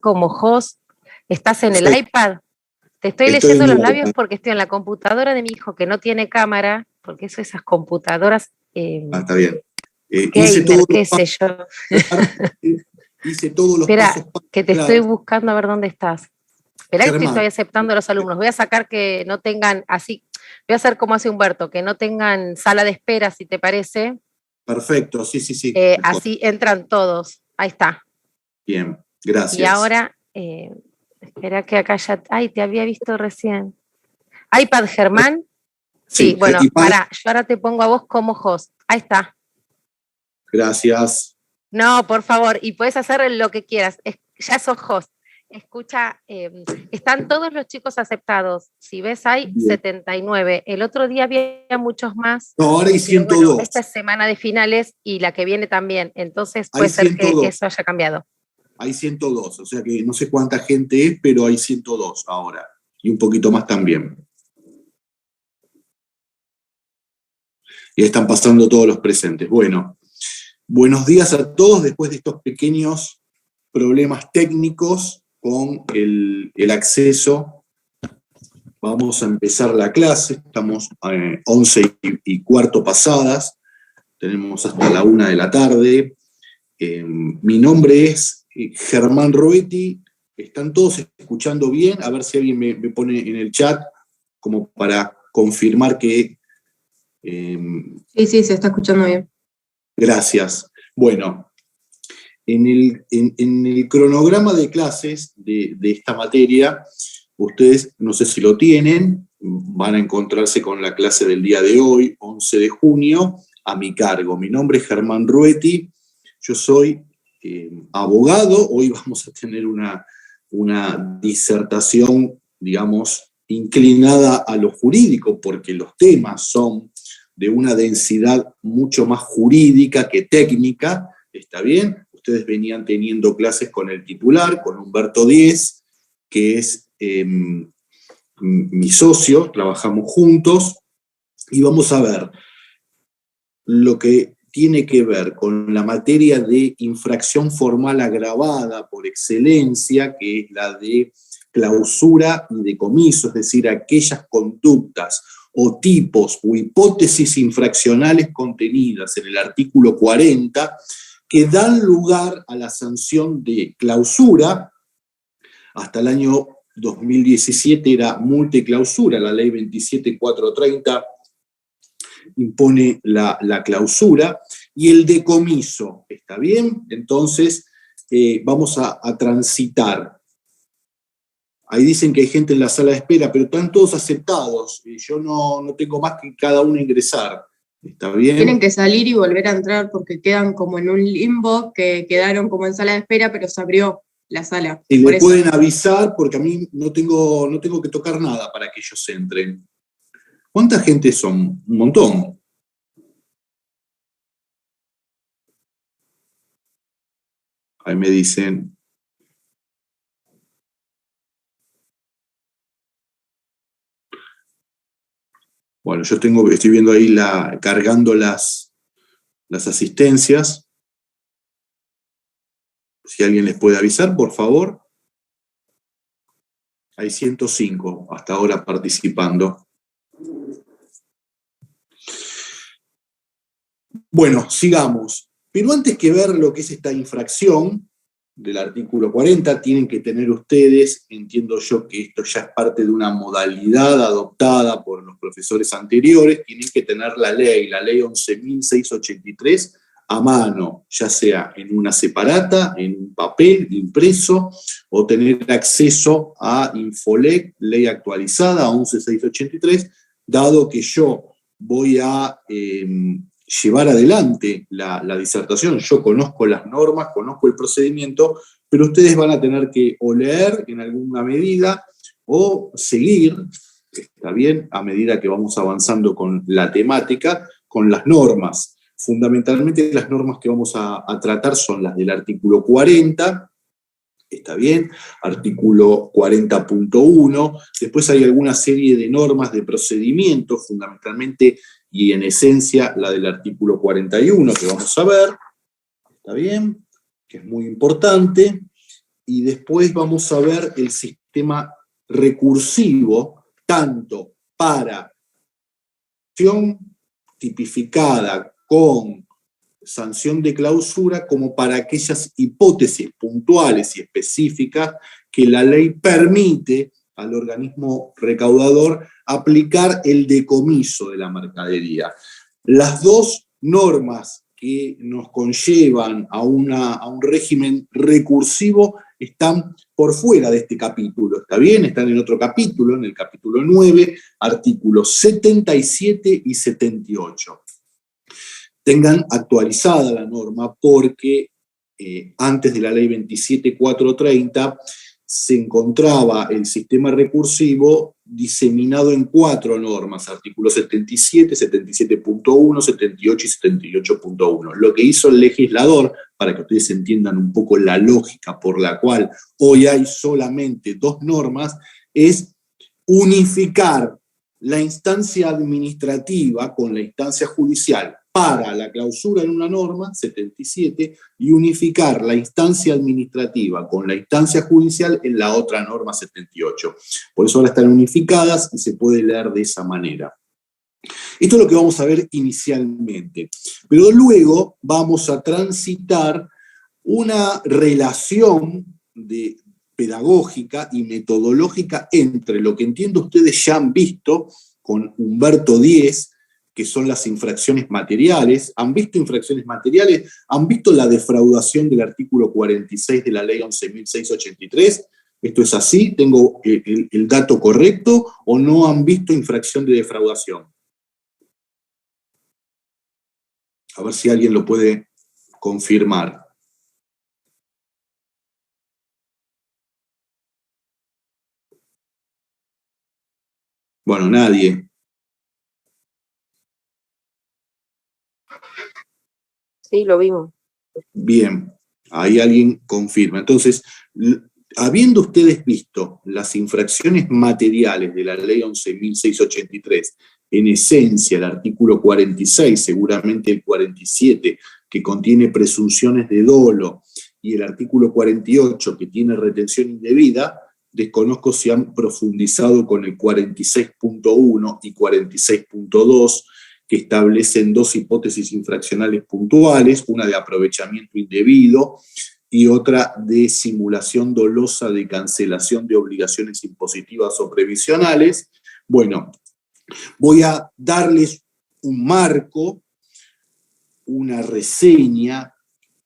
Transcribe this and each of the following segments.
como host. ¿Estás en el Perfecto. iPad? Te estoy leyendo los labios porque estoy en la computadora de mi hijo que no tiene cámara, porque eso, esas computadoras está bien. gamer, qué sé yo. Hice todos los Espera, pasos. que te estoy buscando a ver dónde estás. Esperá que estoy aceptando a los alumnos. Voy a sacar que no tengan, así, voy a hacer como hace Humberto, que no tengan sala de espera, si te parece. Perfecto, sí. Así entran todos. Ahí está. Bien, gracias. Y ahora, espera que acá ya, ay, te había visto recién. iPad Germán. Sí, bueno, pará, yo ahora te pongo a vos como host. Ahí está. Gracias. No, por favor, y puedes hacer lo que quieras. Ya sos host. Escucha, están todos los chicos aceptados. Si ves, hay Bien. 79. El otro día había muchos más. No, ahora hay 102. Bueno, esta es semana de finales y la que viene también. Entonces puede ser que eso haya cambiado. Hay 102, o sea que no sé cuánta gente es, pero hay 102 ahora. Y un poquito más también. Y están pasando todos los presentes. Bueno, buenos días a todos después de estos pequeños problemas técnicos con el acceso. Vamos a empezar la clase, estamos 11:15 pasadas, tenemos hasta la 1 de la tarde. Mi nombre es Germán Roetti. ¿Están todos escuchando bien? A ver si alguien me pone en el chat como para confirmar que... Sí, se está escuchando bien. Gracias. Bueno, en el cronograma de clases de esta materia, ustedes, no sé si lo tienen, van a encontrarse con la clase del día de hoy, 11 de junio, a mi cargo. Mi nombre es Germán Roetti, yo soy abogado. Hoy vamos a tener una disertación, digamos, inclinada a lo jurídico, porque los temas son de una densidad mucho más jurídica que técnica. ¿Está bien? Ustedes venían teniendo clases con el titular, con Humberto Díez, que es mi socio, trabajamos juntos, y vamos a ver lo que tiene que ver con la materia de infracción formal agravada por excelencia, que es la de clausura y decomiso, es decir, aquellas conductas o tipos o hipótesis infraccionales contenidas en el artículo 40 que dan lugar a la sanción de clausura. Hasta el año 2017 era multa y clausura, la ley 27430 impone la clausura, y el decomiso. ¿Está bien? Entonces vamos a transitar. Ahí dicen que hay gente en la sala de espera, pero están todos aceptados. Yo no tengo más que cada uno ingresar. ¿Está bien? Tienen que salir y volver a entrar porque quedan como en un limbo, que quedaron como en sala de espera, pero se abrió la sala. Y le pueden avisar, porque a mí no tengo que tocar nada para que ellos entren. ¿Cuánta gente son? Un montón. Ahí me dicen. Bueno, yo estoy viendo ahí cargando las asistencias. Si alguien les puede avisar, por favor. Hay 105 hasta ahora participando. Bueno, sigamos. Pero antes que ver lo que es esta infracción del artículo 40, tienen que tener ustedes, entiendo yo que esto ya es parte de una modalidad adoptada por los profesores anteriores, tienen que tener la ley 11.683, a mano, ya sea en una separata, en un papel impreso, o tener acceso a Infolec, ley actualizada, 11.683, dado que yo voy a llevar adelante la disertación. Yo conozco las normas, conozco el procedimiento, pero ustedes van a tener que o leer en alguna medida o seguir, está bien, a medida que vamos avanzando con la temática, con las normas. Fundamentalmente las normas que vamos a tratar son las del artículo 40, está bien, artículo 40.1, después hay alguna serie de normas de procedimiento, fundamentalmente y en esencia la del artículo 41 que vamos a ver, está bien, que es muy importante, y después vamos a ver el sistema recursivo, tanto para acción tipificada con sanción de clausura como para aquellas hipótesis puntuales y específicas que la ley permite al organismo recaudador aplicar el decomiso de la mercadería. Las dos normas que nos conllevan a un régimen recursivo están por fuera de este capítulo, ¿está bien? Están en otro capítulo, en el capítulo 9, artículos 77 y 78. Tengan actualizada la norma porque antes de la ley 27.430 se encontraba el sistema recursivo diseminado en 4 normas, artículos 77, 77.1, 78 y 78.1. Lo que hizo el legislador, para que ustedes entiendan un poco la lógica por la cual hoy hay solamente 2 normas, es unificar la instancia administrativa con la instancia judicial para la clausura en una norma, 77, y unificar la instancia administrativa con la instancia judicial en la otra norma, 78. Por eso ahora están unificadas y se puede leer de esa manera. Esto es lo que vamos a ver inicialmente. Pero luego vamos a transitar una relación pedagógica y metodológica entre lo que entiendo ustedes ya han visto con Humberto Díez, que son las infracciones materiales. ¿Han visto infracciones materiales? ¿Han visto la defraudación del artículo 46 de la ley 11.683? ¿Esto es así? ¿Tengo el dato correcto? ¿O no han visto infracción de defraudación? A ver si alguien lo puede confirmar. Bueno, nadie. Sí, lo vimos. Bien, ahí alguien confirma. Entonces, habiendo ustedes visto las infracciones materiales de la ley 11.683, en esencia el artículo 46, seguramente el 47, que contiene presunciones de dolo, y el artículo 48, que tiene retención indebida, desconozco si han profundizado con el 46.1 y 46.2, que establecen 2 hipótesis infraccionales puntuales, una de aprovechamiento indebido y otra de simulación dolosa de cancelación de obligaciones impositivas o previsionales. Bueno, voy a darles un marco, una reseña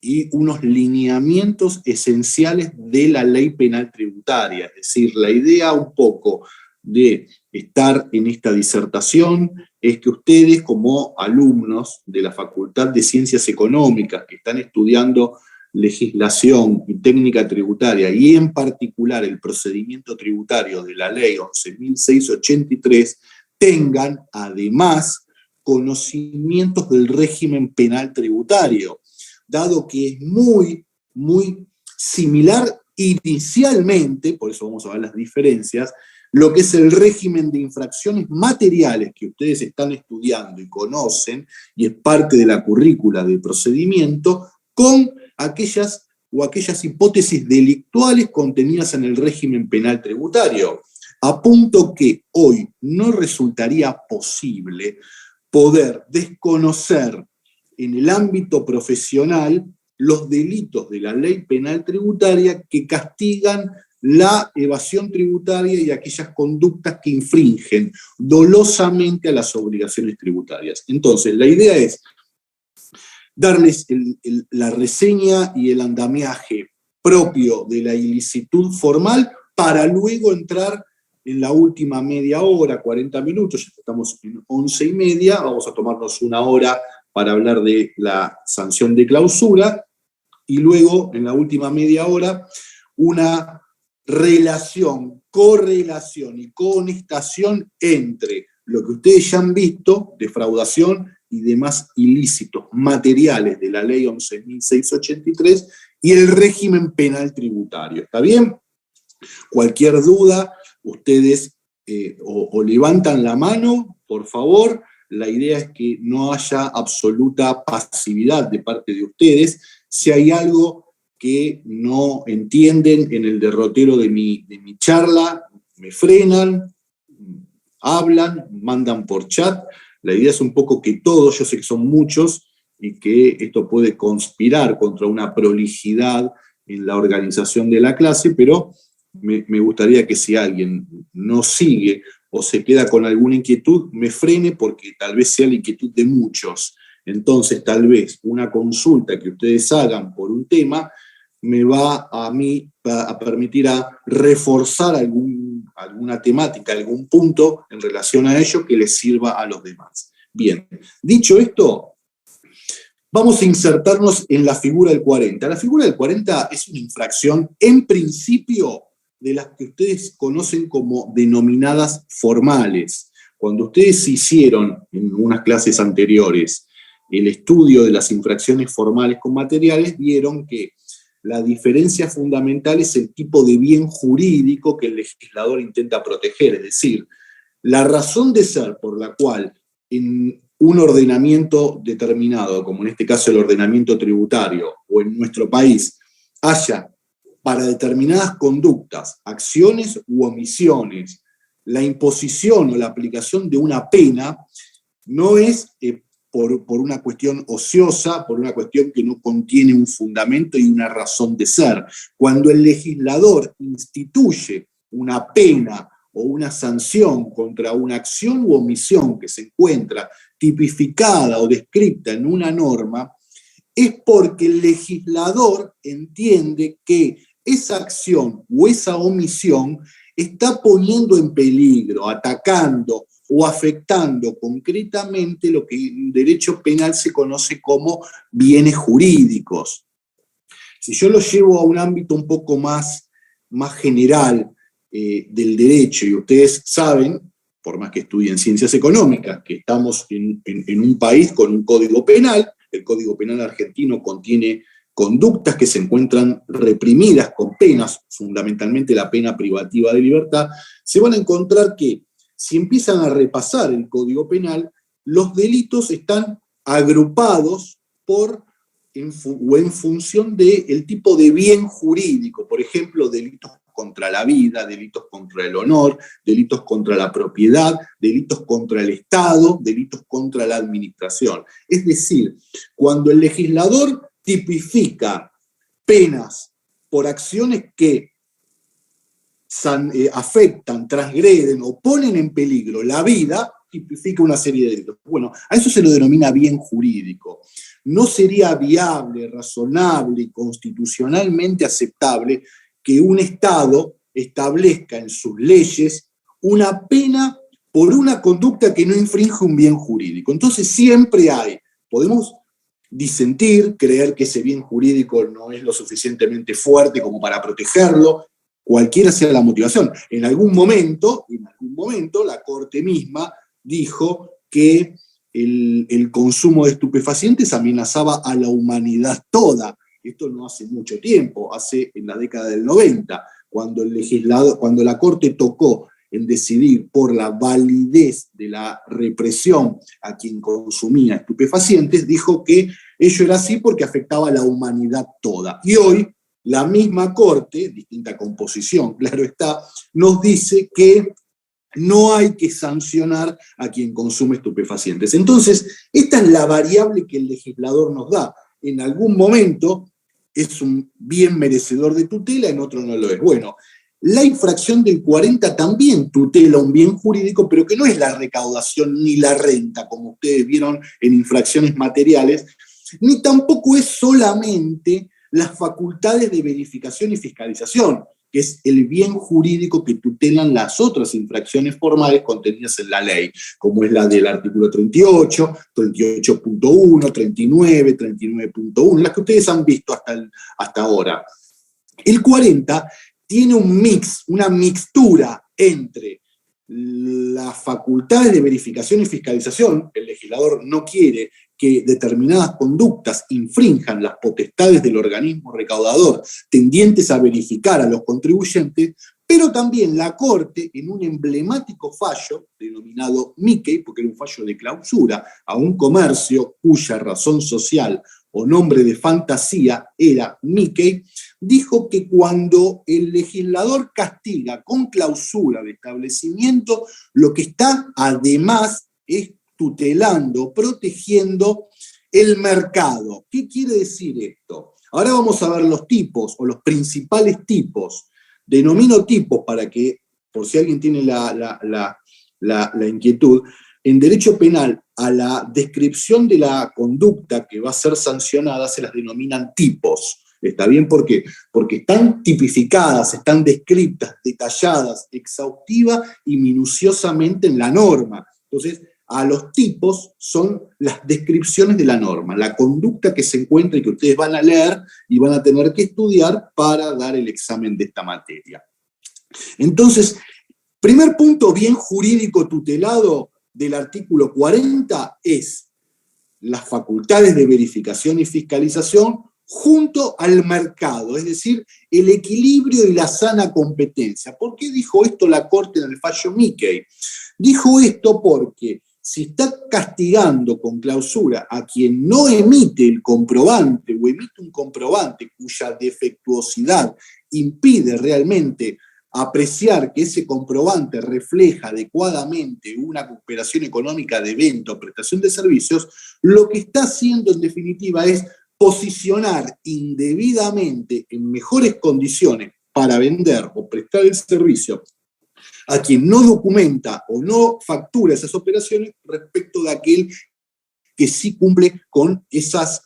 y unos lineamientos esenciales de la ley penal tributaria. Es decir, la idea un poco de estar en esta disertación es que ustedes, como alumnos de la Facultad de Ciencias Económicas que están estudiando legislación y técnica tributaria, y en particular el procedimiento tributario de la ley 11.683, tengan además conocimientos del régimen penal tributario, dado que es muy, muy similar inicialmente, por eso vamos a ver las diferencias, lo que es el régimen de infracciones materiales que ustedes están estudiando y conocen, y es parte de la currícula de procedimiento, con aquellas hipótesis delictuales contenidas en el régimen penal tributario, a punto que hoy no resultaría posible poder desconocer en el ámbito profesional los delitos de la ley penal tributaria que castigan la evasión tributaria y aquellas conductas que infringen dolosamente a las obligaciones tributarias. Entonces, la idea es darles la reseña y el andamiaje propio de la ilicitud formal para luego entrar en la última media hora, 40 minutos, ya estamos en 11:30, vamos a tomarnos una hora para hablar de la sanción de clausura, y luego, en la última media hora, una relación, correlación y conectación entre lo que ustedes ya han visto, defraudación y demás ilícitos materiales de la ley 11.683 y el régimen penal tributario. ¿Está bien? Cualquier duda, ustedes o levantan la mano, por favor. La idea es que no haya absoluta pasividad de parte de ustedes. Si hay algo que no entienden en el derrotero de mi charla, me frenan, hablan, mandan por chat. La idea es un poco que todos, yo sé que son muchos, y que esto puede conspirar contra una prolijidad en la organización de la clase, pero me gustaría que si alguien no sigue o se queda con alguna inquietud, me frene, porque tal vez sea la inquietud de muchos. Entonces, tal vez una consulta que ustedes hagan por un tema me va a mí a permitir a reforzar alguna temática, algún punto en relación a ello que les sirva a los demás. Bien, dicho esto, vamos a insertarnos en la figura del 40. La figura del 40 es una infracción, en principio, de las que ustedes conocen como denominadas formales. Cuando ustedes hicieron en unas clases anteriores el estudio de las infracciones formales con materiales, vieron que la diferencia fundamental es el tipo de bien jurídico que el legislador intenta proteger, es decir, la razón de ser por la cual en un ordenamiento determinado, como en este caso el ordenamiento tributario, o en nuestro país, haya para determinadas conductas, acciones u omisiones, la imposición o la aplicación de una pena, no es por una cuestión ociosa, por una cuestión que no contiene un fundamento y una razón de ser. Cuando el legislador instituye una pena o una sanción contra una acción u omisión que se encuentra tipificada o descrita en una norma, es porque el legislador entiende que esa acción o esa omisión está poniendo en peligro, atacando o afectando concretamente lo que en derecho penal se conoce como bienes jurídicos. Si yo lo llevo a un ámbito un poco más general del derecho, y ustedes saben, por más que estudien ciencias económicas, que estamos en un país con un código penal. El Código Penal argentino contiene conductas que se encuentran reprimidas con penas, fundamentalmente la pena privativa de libertad. Se van a encontrar que si empiezan a repasar el Código Penal, los delitos están agrupados en función del tipo de bien jurídico. Por ejemplo, delitos contra la vida, delitos contra el honor, delitos contra la propiedad, delitos contra el Estado, delitos contra la administración. Es decir, cuando el legislador tipifica penas por acciones que afectan, transgreden o ponen en peligro la vida, tipifica una serie de delitos. Bueno, a eso se lo denomina bien jurídico. No sería viable, razonable y constitucionalmente aceptable que un Estado establezca en sus leyes una pena por una conducta que no infringe un bien jurídico. Entonces siempre podemos disentir, creer que ese bien jurídico no es lo suficientemente fuerte como para protegerlo, cualquiera sea la motivación. En algún momento, la Corte misma dijo que el consumo de estupefacientes amenazaba a la humanidad toda. Esto no hace mucho tiempo, hace en la década del 90, cuando la Corte tocó en decidir por la validez de la represión a quien consumía estupefacientes, dijo que ello era así porque afectaba a la humanidad toda. Y hoy la misma Corte, distinta composición, claro está, nos dice que no hay que sancionar a quien consume estupefacientes. Entonces, esta es la variable que el legislador nos da. En algún momento es un bien merecedor de tutela, en otro no lo es. Bueno, la infracción del 40 también tutela un bien jurídico, pero que no es la recaudación ni la renta, como ustedes vieron en infracciones materiales, ni tampoco es solamente las facultades de verificación y fiscalización, que es el bien jurídico que tutelan las otras infracciones formales contenidas en la ley, como es la del artículo 38, 38.1, 39, 39.1, las que ustedes han visto hasta ahora. El 40 tiene un mix, una mixtura entre las facultades de verificación y fiscalización. El legislador no quiere que determinadas conductas infrinjan las potestades del organismo recaudador tendientes a verificar a los contribuyentes, pero también la Corte, en un emblemático fallo denominado Mickey, porque era un fallo de clausura a un comercio cuya razón social o nombre de fantasía era Mickey, dijo que cuando el legislador castiga con clausura de establecimiento, lo que está además es tutelando, protegiendo el mercado. ¿Qué quiere decir esto? Ahora vamos a ver los tipos o los principales tipos. Denomino tipos para que, por si alguien tiene la inquietud, en derecho penal a la descripción de la conducta que va a ser sancionada se las denominan tipos. ¿Está bien? ¿Por qué? Porque están tipificadas, están descritas, detalladas, exhaustiva y minuciosamente en la norma. Entonces, a los tipos son las descripciones de la norma, la conducta que se encuentra y que ustedes van a leer y van a tener que estudiar para dar el examen de esta materia. Entonces, primer punto bien jurídico tutelado del artículo 40 es las facultades de verificación y fiscalización junto al mercado, es decir, el equilibrio y la sana competencia. ¿Por qué dijo esto la Corte en el fallo Mickey? Dijo esto porque si está castigando con clausura a quien no emite el comprobante o emite un comprobante cuya defectuosidad impide realmente apreciar que ese comprobante refleja adecuadamente una operación económica de venta o prestación de servicios, lo que está haciendo en definitiva es posicionar indebidamente en mejores condiciones para vender o prestar el servicio a quien no documenta o no factura esas operaciones respecto de aquel que sí cumple con esas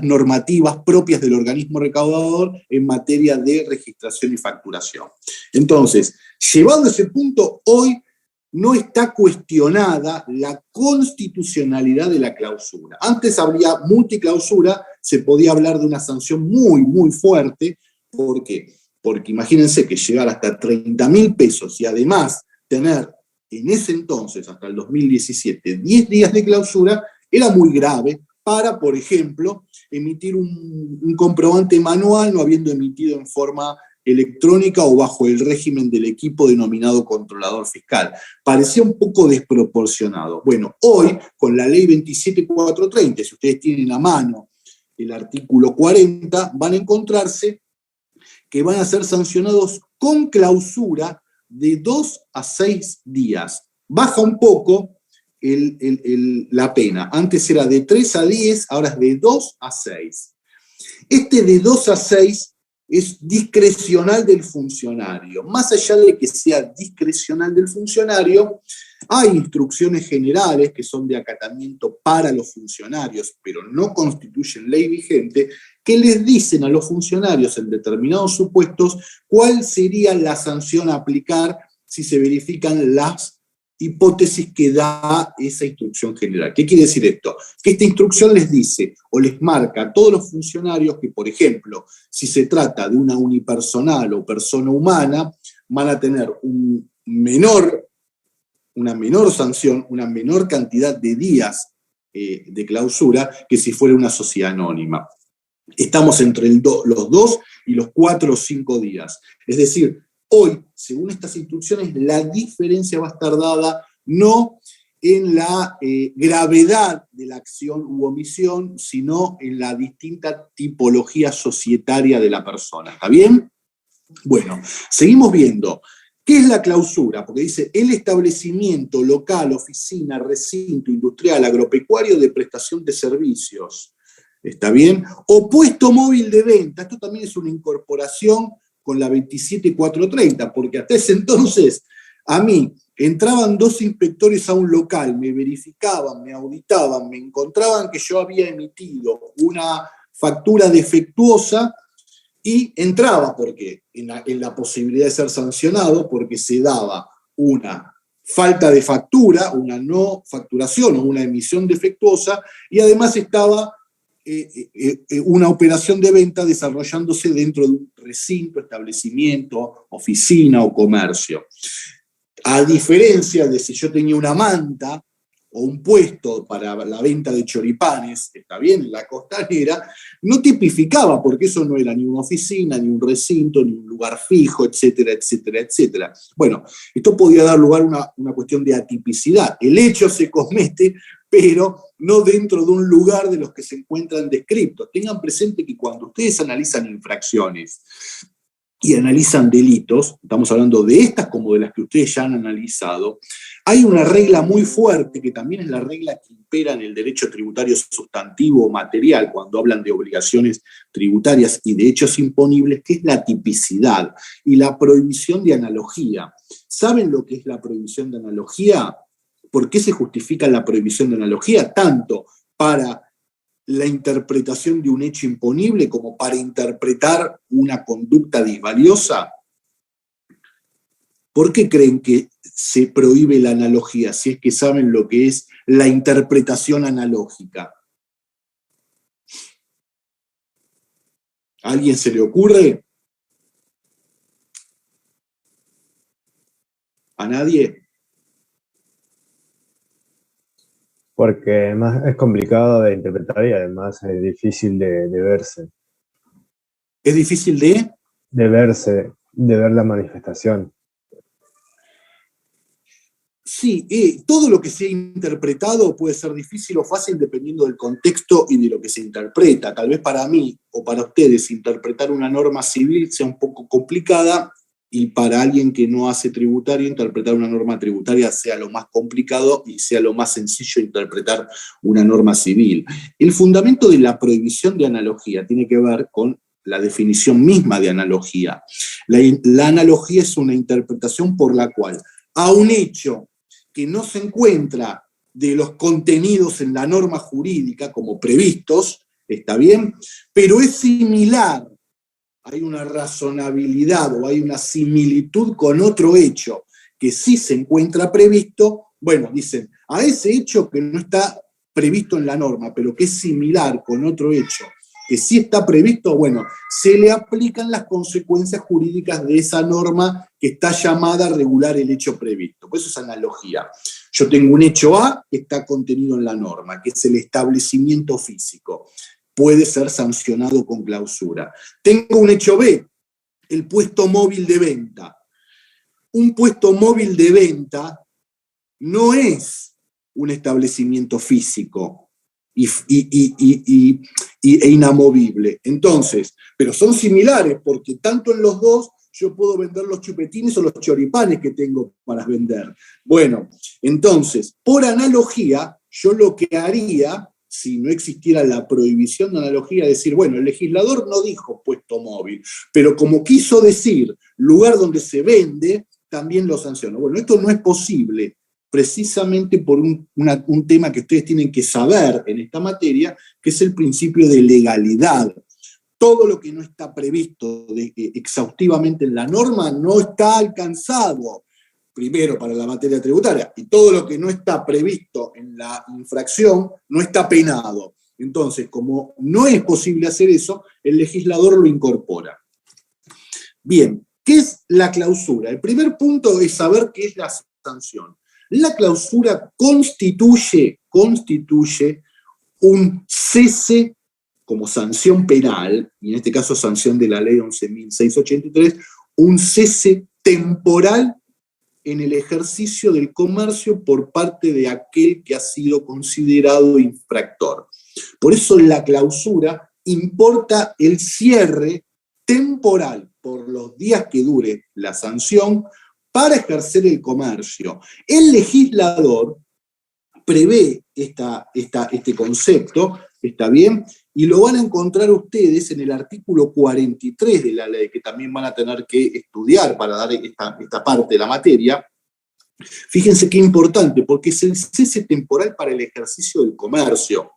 normativas propias del organismo recaudador en materia de registración y facturación. Entonces, llevado a ese punto, hoy no está cuestionada la constitucionalidad de la clausura. Antes habría multiclausura, se podía hablar de una sanción muy, muy fuerte. ¿Por qué? Porque imagínense que llegar hasta 30.000 pesos y además tener en ese entonces, hasta el 2017, 10 días de clausura, era muy grave para, por ejemplo, emitir un comprobante manual no habiendo emitido en forma electrónica o bajo el régimen del equipo denominado controlador fiscal. Parecía un poco desproporcionado. Bueno, hoy, con la ley 27.430, si ustedes tienen a mano el artículo 40, van a encontrarse que van a ser sancionados con clausura de 2 a 6 días. Baja un poco la pena. Antes era de 3 a 10, ahora es de 2 a 6. Este de 2 a 6 es discrecional del funcionario. Más allá de que sea discrecional del funcionario, hay instrucciones generales que son de acatamiento para los funcionarios, pero no constituyen ley vigente, que les dicen a los funcionarios en determinados supuestos cuál sería la sanción a aplicar si se verifican las hipótesis que da esa instrucción general. ¿Qué quiere decir esto? Que esta instrucción les dice o les marca a todos los funcionarios que, por ejemplo, si se trata de una unipersonal o persona humana, van a tener una menor sanción, una menor cantidad de días de clausura que si fuera una sociedad anónima. Estamos entre los 2 y los 4 o 5 días. Es decir, hoy, según estas instrucciones, la diferencia va a estar dada no en la gravedad de la acción u omisión, sino en la distinta tipología societaria de la persona. ¿Está bien? Bueno, seguimos viendo. ¿Qué es la clausura? Porque dice el establecimiento local, oficina, recinto industrial, agropecuario de prestación de servicios. ¿Está bien? O puesto móvil de venta. Esto también es una incorporación con la 27.430, porque hasta ese entonces a mí entraban 2 inspectores a un local, me verificaban, me auditaban, me encontraban que yo había emitido una factura defectuosa y entraba porque en la posibilidad de ser sancionado porque se daba una falta de factura, una no facturación o una emisión defectuosa y además estaba una operación de venta desarrollándose dentro de un recinto, establecimiento, oficina o comercio. A diferencia de si yo tenía una manta o un puesto para la venta de choripanes, está bien, en la costanera, no tipificaba porque eso no era ni una oficina, ni un recinto, ni un lugar fijo, etcétera, etcétera, etcétera. Bueno, esto podía dar lugar a una cuestión de atipicidad. El hecho se comete pero no dentro de un lugar de los que se encuentran descriptos. Tengan presente que cuando ustedes analizan infracciones y analizan delitos, estamos hablando de estas como de las que ustedes ya han analizado, hay una regla muy fuerte, que también es la regla que impera en el derecho tributario sustantivo o material, cuando hablan de obligaciones tributarias y de hechos imponibles, que es la tipicidad y la prohibición de analogía. ¿Saben lo que es la prohibición de analogía? ¿Por qué se justifica la prohibición de analogía? Tanto para la interpretación de un hecho imponible como para interpretar una conducta disvaliosa. ¿Por qué creen que se prohíbe la analogía, si es que saben lo que es la interpretación analógica? ¿A alguien se le ocurre? ¿A nadie? Porque además es complicado de interpretar y además es difícil de verse. ¿Es difícil de? De verse, de ver la manifestación. Sí, todo lo que se ha interpretado puede ser difícil o fácil dependiendo del contexto y de lo que se interpreta. Tal vez para mí o para ustedes interpretar una norma civil sea un poco complicada, y para alguien que no hace tributario, interpretar una norma tributaria sea lo más complicado y sea lo más sencillo interpretar una norma civil. El fundamento de la prohibición de analogía tiene que ver con la definición misma de analogía. La analogía es una interpretación por la cual a un hecho que no se encuentra de los contenidos en la norma jurídica como previstos, ¿está bien? Pero es similar, hay una razonabilidad o hay una similitud con otro hecho que sí se encuentra previsto, bueno, dicen, a ese hecho que no está previsto en la norma, pero que es similar con otro hecho que sí está previsto, bueno, se le aplican las consecuencias jurídicas de esa norma que está llamada a regular el hecho previsto. Pues eso es analogía. Yo tengo un hecho A que está contenido en la norma, que es el establecimiento físico. Puede ser sancionado con clausura. Tengo un hecho B, el puesto móvil de venta. Un puesto móvil de venta no es un establecimiento físico e inamovible. Entonces, pero son similares porque tanto en los dos yo puedo vender los chupetines o los choripanes que tengo para vender. Bueno, entonces, por analogía, yo lo que haría, si no existiera la prohibición de analogía, es decir, bueno, el legislador no dijo puesto móvil, pero como quiso decir lugar donde se vende, también lo sanciono. Bueno, esto no es posible, precisamente por un tema que ustedes tienen que saber en esta materia, que es el principio de legalidad. Todo lo que no está previsto exhaustivamente en la norma no está alcanzado, primero para la materia tributaria, y todo lo que no está previsto en la infracción no está penado. Entonces, como no es posible hacer eso, el legislador lo incorpora. Bien, ¿qué es la clausura? El primer punto es saber qué es la sanción. La clausura constituye un cese como sanción penal, y en este caso sanción de la ley 11.683, un cese temporal en el ejercicio del comercio por parte de aquel que ha sido considerado infractor. Por eso la clausura importa el cierre temporal por los días que dure la sanción para ejercer el comercio. El legislador prevé este concepto, ¿está bien? Y lo van a encontrar ustedes en el artículo 43 de la ley, que también van a tener que estudiar para dar esta parte de la materia. Fíjense qué importante, porque es el cese temporal para el ejercicio del comercio,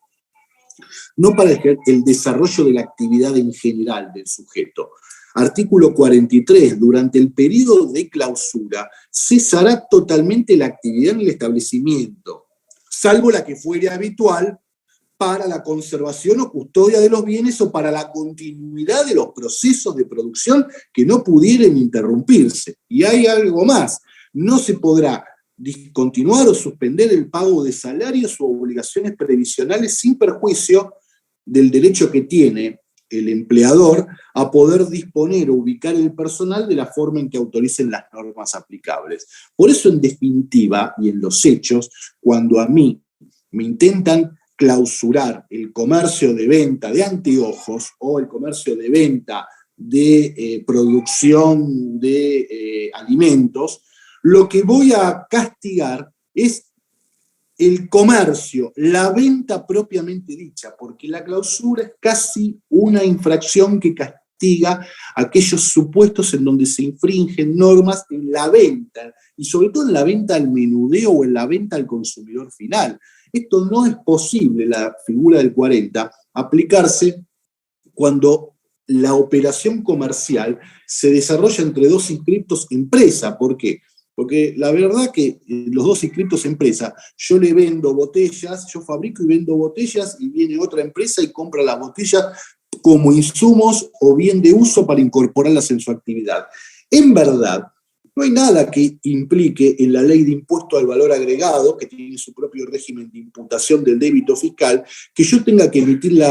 no para el desarrollo de la actividad en general del sujeto. Artículo 43. Durante el periodo de clausura cesará totalmente la actividad en el establecimiento, salvo la que fuere habitual para la conservación o custodia de los bienes o para la continuidad de los procesos de producción que no pudieran interrumpirse. Y hay algo más, no se podrá discontinuar o suspender el pago de salarios o obligaciones previsionales sin perjuicio del derecho que tiene el empleador a poder disponer o ubicar el personal de la forma en que autoricen las normas aplicables. Por eso, en definitiva, y en los hechos, cuando a mí me intentan clausurar el comercio de venta de anteojos o el comercio de venta de producción de alimentos, lo que voy a castigar es el comercio, la venta propiamente dicha, porque la clausura es casi una infracción que castiga aquellos supuestos en donde se infringen normas en la venta, y sobre todo en la venta al menudeo o en la venta al consumidor final. Esto no es posible, la figura del 40, aplicarse cuando la operación comercial se desarrolla entre dos inscriptos empresa. ¿Por qué? Porque la verdad que los dos inscriptos empresa, yo le vendo botellas, yo fabrico y vendo botellas y viene otra empresa y compra las botellas como insumos o bien de uso para incorporarlas en su actividad. En verdad, no hay nada que implique en la ley de impuesto al valor agregado, que tiene su propio régimen de imputación del débito fiscal, que yo tenga que emitir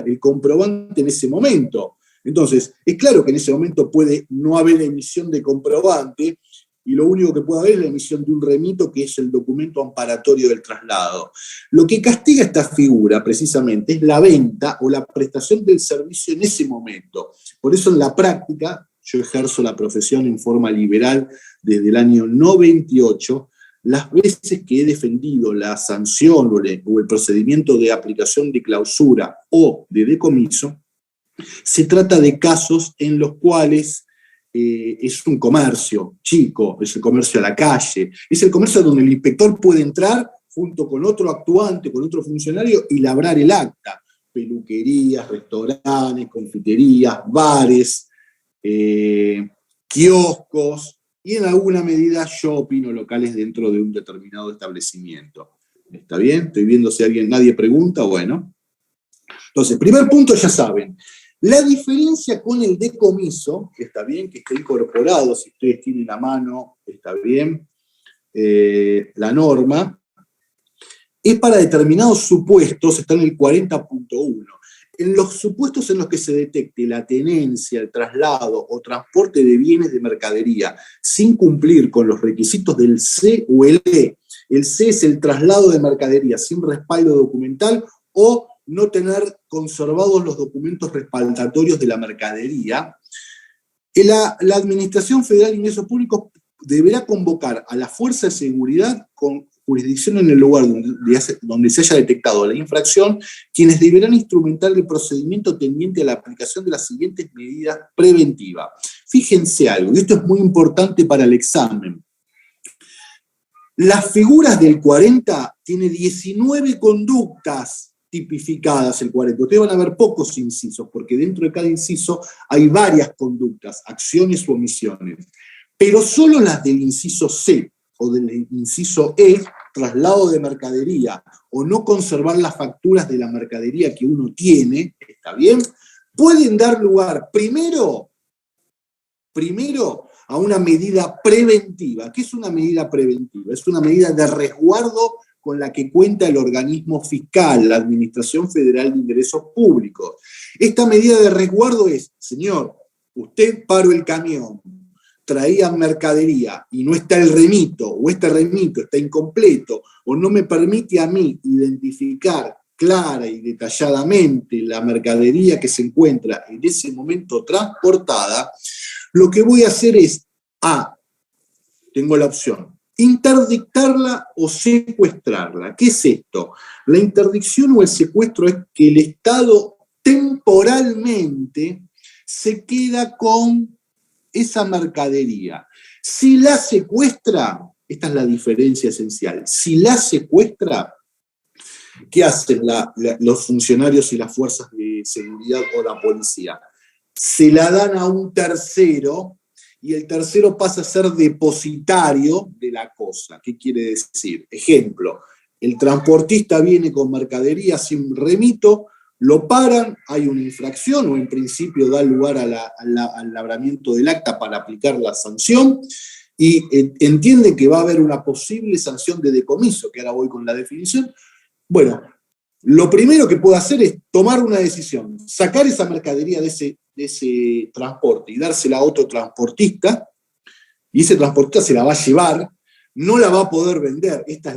el comprobante en ese momento. Entonces, es claro que en ese momento puede no haber emisión de comprobante, y lo único que puede haber es la emisión de un remito, que es el documento amparatorio del traslado. Lo que castiga esta figura, precisamente, es la venta o la prestación del servicio en ese momento. Por eso, en la práctica, yo ejerzo la profesión en forma liberal desde el año 98, las veces que he defendido la sanción o el procedimiento de aplicación de clausura o de decomiso, se trata de casos en los cuales es un comercio chico, es el comercio a la calle, es el comercio donde el inspector puede entrar junto con otro actuante, con otro funcionario y labrar el acta. Peluquerías, restaurantes, confiterías, bares, kioscos y en alguna medida shopping o locales dentro de un determinado establecimiento. ¿Está bien? Estoy viendo si nadie pregunta, bueno. Entonces, primer punto, ya saben. La diferencia con el decomiso, que está bien, que está incorporado, si ustedes tienen a mano, está bien, la norma, es para determinados supuestos, está en el 40.1. En los supuestos en los que se detecte la tenencia, el traslado o transporte de bienes de mercadería sin cumplir con los requisitos del C o el E. El C es el traslado de mercadería sin respaldo documental o no tener conservados los documentos respaldatorios de la mercadería. La Administración Federal de Ingresos Públicos deberá convocar a la Fuerza de Seguridad con jurisdicción en el lugar donde se haya detectado la infracción, quienes deberán instrumentar el procedimiento tendiente a la aplicación de las siguientes medidas preventivas. Fíjense algo, y esto es muy importante para el examen. Las figuras del 40 tiene 19 conductas tipificadas, el 40. Ustedes van a ver pocos incisos, porque dentro de cada inciso hay varias conductas, acciones o omisiones. Pero solo las del inciso C o del inciso E, traslado de mercadería, o no conservar las facturas de la mercadería que uno tiene, ¿está bien?, pueden dar lugar primero a una medida preventiva. ¿Qué es una medida preventiva? Es una medida de resguardo con la que cuenta el organismo fiscal, la Administración Federal de Ingresos Públicos. Esta medida de resguardo es, señor, usted paró el camión, traía mercadería y no está el remito, o este remito está incompleto, o no me permite a mí identificar clara y detalladamente la mercadería que se encuentra en ese momento transportada, lo que voy a hacer es, tengo la opción, interdictarla o secuestrarla. ¿Qué es esto? La interdicción o el secuestro es que el Estado temporalmente se queda con esa mercadería. Si la secuestra, esta es la diferencia esencial, si la secuestra, ¿qué hacen los funcionarios y las fuerzas de seguridad o la policía? Se la dan a un tercero y el tercero pasa a ser depositario de la cosa. ¿Qué quiere decir? Ejemplo, el transportista viene con mercadería sin remito, lo paran, hay una infracción o en principio da lugar al labramiento del acta para aplicar la sanción y entienden que va a haber una posible sanción de decomiso, que ahora voy con la definición. Bueno, lo primero que puedo hacer es tomar una decisión, sacar esa mercadería de ese transporte y dársela a otro transportista, y ese transportista se la va a llevar, no la va a poder vender. Este es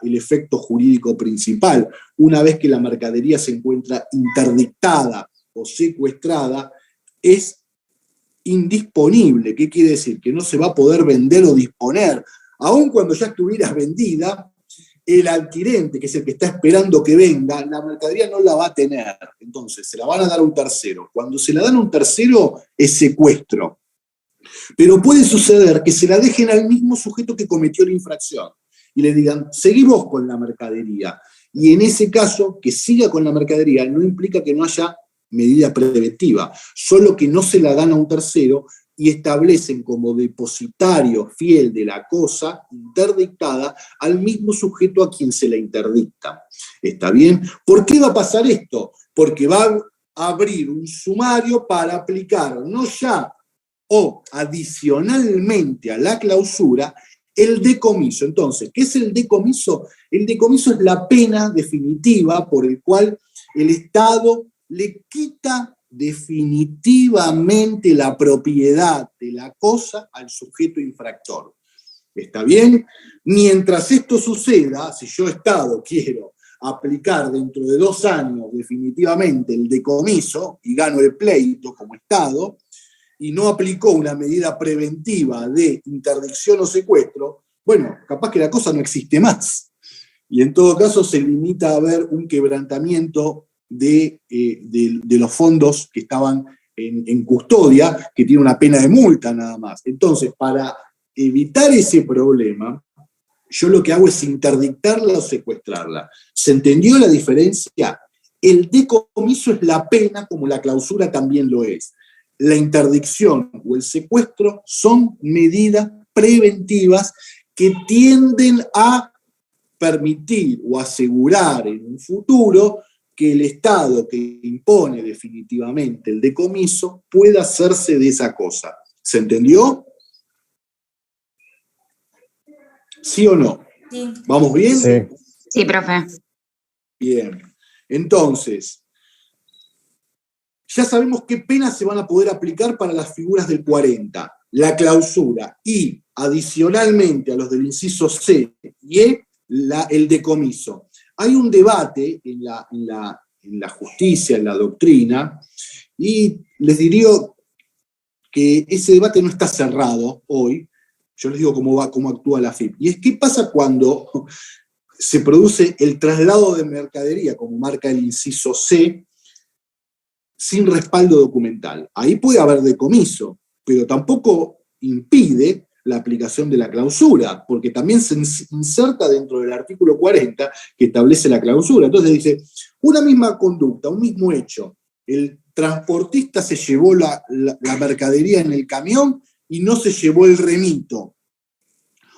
el efecto jurídico principal. Una vez que la mercadería se encuentra interdictada o secuestrada, es indisponible. ¿Qué quiere decir? Que no se va a poder vender o disponer. Aun cuando ya estuviera vendida, el adquirente, que es el que está esperando que venga, la mercadería no la va a tener. Entonces, se la van a dar a un tercero. Cuando se la dan a un tercero, es secuestro. Pero puede suceder que se la dejen al mismo sujeto que cometió la infracción y le digan, seguí vos con la mercadería. Y en ese caso, que siga con la mercadería no implica que no haya medida preventiva, solo que no se la dan a un tercero y establecen como depositario fiel de la cosa interdictada al mismo sujeto a quien se la interdicta. ¿Está bien? ¿Por qué va a pasar esto? Porque va a abrir un sumario para aplicar no ya o adicionalmente a la clausura el decomiso. Entonces, ¿qué es el decomiso? El decomiso es la pena definitiva por el cual el Estado le quita definitivamente la propiedad de la cosa al sujeto infractor. ¿Está bien? Mientras esto suceda, si yo Estado quiero aplicar dentro de 2 años definitivamente el decomiso y gano el pleito como Estado, y no aplicó una medida preventiva de interdicción o secuestro, bueno, capaz que la cosa no existe más. Y en todo caso se limita a haber un quebrantamiento de los fondos que estaban en custodia, que tiene una pena de multa nada más. Entonces, para evitar ese problema, yo lo que hago es interdictarla o secuestrarla. ¿Se entendió la diferencia? El decomiso es la pena, como la clausura también lo es. La interdicción o el secuestro son medidas preventivas que tienden a permitir o asegurar en un futuro que el Estado que impone definitivamente el decomiso pueda hacerse de esa cosa. ¿Se entendió? ¿Sí o no? Sí. ¿Vamos bien? Sí. Sí, profe. Bien. Entonces, ya sabemos qué penas se van a poder aplicar para las figuras del 40, la clausura y, adicionalmente a los del inciso C y E, el decomiso. Hay un debate en la justicia, en la doctrina, y les diría que ese debate no está cerrado hoy. Yo les digo cómo actúa la AFIP. Y es qué pasa cuando se produce el traslado de mercadería, como marca el inciso C, sin respaldo documental. Ahí puede haber decomiso, pero tampoco impide la aplicación de la clausura, porque también se inserta dentro del artículo 40 que establece la clausura. Entonces dice, una misma conducta, un mismo hecho, el transportista se llevó la mercadería en el camión y no se llevó el remito,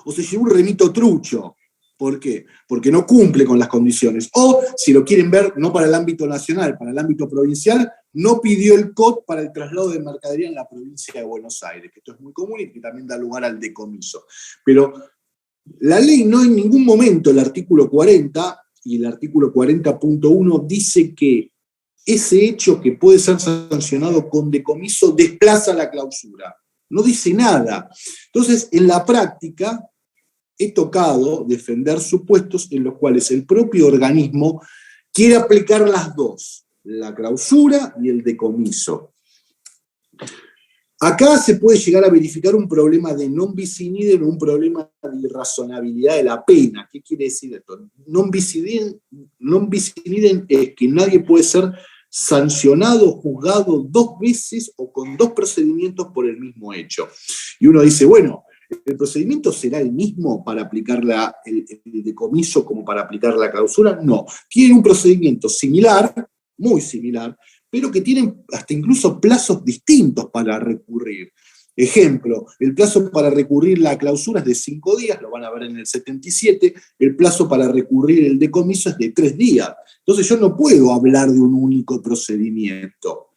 o se llevó un remito trucho. ¿Por qué? Porque no cumple con las condiciones. O, si lo quieren ver, no para el ámbito nacional, para el ámbito provincial, no pidió el COT para el traslado de mercadería en la provincia de Buenos Aires, que esto es muy común y que también da lugar al decomiso. Pero la ley no en ningún momento, el artículo 40 y el artículo 40.1 dice que ese hecho que puede ser sancionado con decomiso desplaza la clausura. No dice nada. Entonces, en la práctica, he tocado defender supuestos en los cuales el propio organismo quiere aplicar las dos, la clausura y el decomiso. Acá se puede llegar a verificar un problema de non bis in idem o un problema de irrazonabilidad de la pena. ¿Qué quiere decir esto? Non bis in idem es que nadie puede ser sancionado, juzgado 2 veces o con 2 procedimientos por el mismo hecho. Y uno dice, bueno, ¿el procedimiento será el mismo para aplicar el decomiso como para aplicar la clausura? No. Tienen un procedimiento similar, muy similar, pero que tienen hasta incluso plazos distintos para recurrir. Ejemplo, el plazo para recurrir la clausura es de 5 días, lo van a ver en el 77, el plazo para recurrir el decomiso es de 3 días. Entonces yo no puedo hablar de un único procedimiento.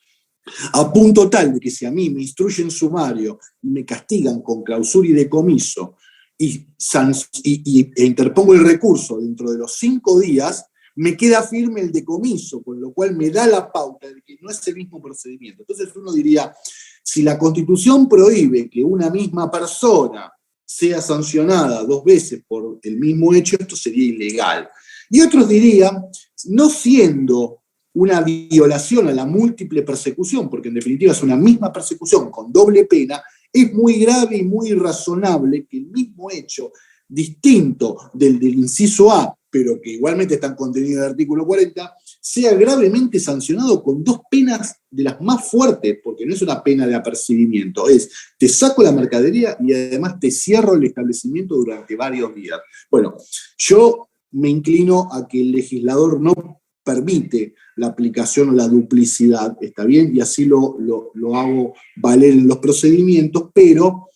A punto tal de que si a mí me instruyen sumario y me castigan con clausura y decomiso e interpongo el recurso dentro de los 5 días, me queda firme el decomiso, con lo cual me da la pauta de que no es el mismo procedimiento. Entonces uno diría, si la Constitución prohíbe que una misma persona sea sancionada 2 veces por el mismo hecho, esto sería ilegal. Y otros dirían, no siendo una violación a la múltiple persecución, porque en definitiva es una misma persecución con doble pena, es muy grave y muy razonable que el mismo hecho, distinto del inciso A, pero que igualmente está contenido en el artículo 40, sea gravemente sancionado con 2 penas de las más fuertes, porque no es una pena de apercibimiento, es te saco la mercadería y además te cierro el establecimiento durante varios días. Bueno, yo me inclino a que el legislador no permite la aplicación o la duplicidad, ¿está bien? Y así lo hago valer en los procedimientos, pero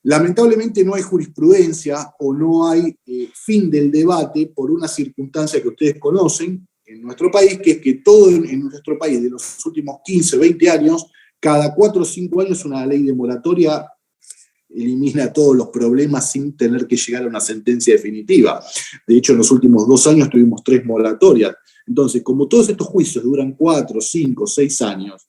lamentablemente no hay jurisprudencia o no hay fin del debate por una circunstancia que ustedes conocen en nuestro país, que es que todo en nuestro país de los últimos 15, 20 años, cada 4 o 5 años una ley de moratoria elimina todos los problemas sin tener que llegar a una sentencia definitiva. De hecho, en los últimos 2 años tuvimos 3 moratorias. Entonces, como todos estos juicios duran 4, 5, 6 años,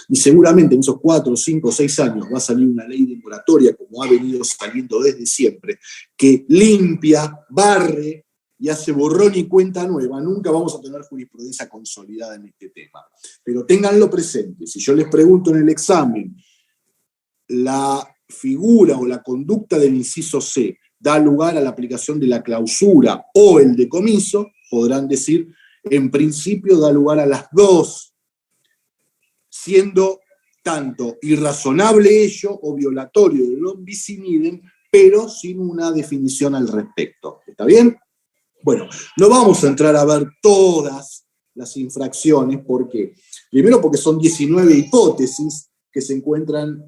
y seguramente en esos 4, 5, 6 años va a salir una ley de moratoria, como ha venido saliendo desde siempre, que limpia, barre y hace borrón y cuenta nueva, nunca vamos a tener jurisprudencia consolidada en este tema. Pero ténganlo presente, si yo les pregunto en el examen, la figura o la conducta del inciso C da lugar a la aplicación de la clausura o el decomiso, podrán decir, en principio da lugar a las 2, siendo tanto irrazonable ello o violatorio del non bis in idem, pero sin una definición al respecto. ¿Está bien? Bueno, no vamos a entrar a ver todas las infracciones, ¿por qué? Primero porque son 19 hipótesis que se encuentran,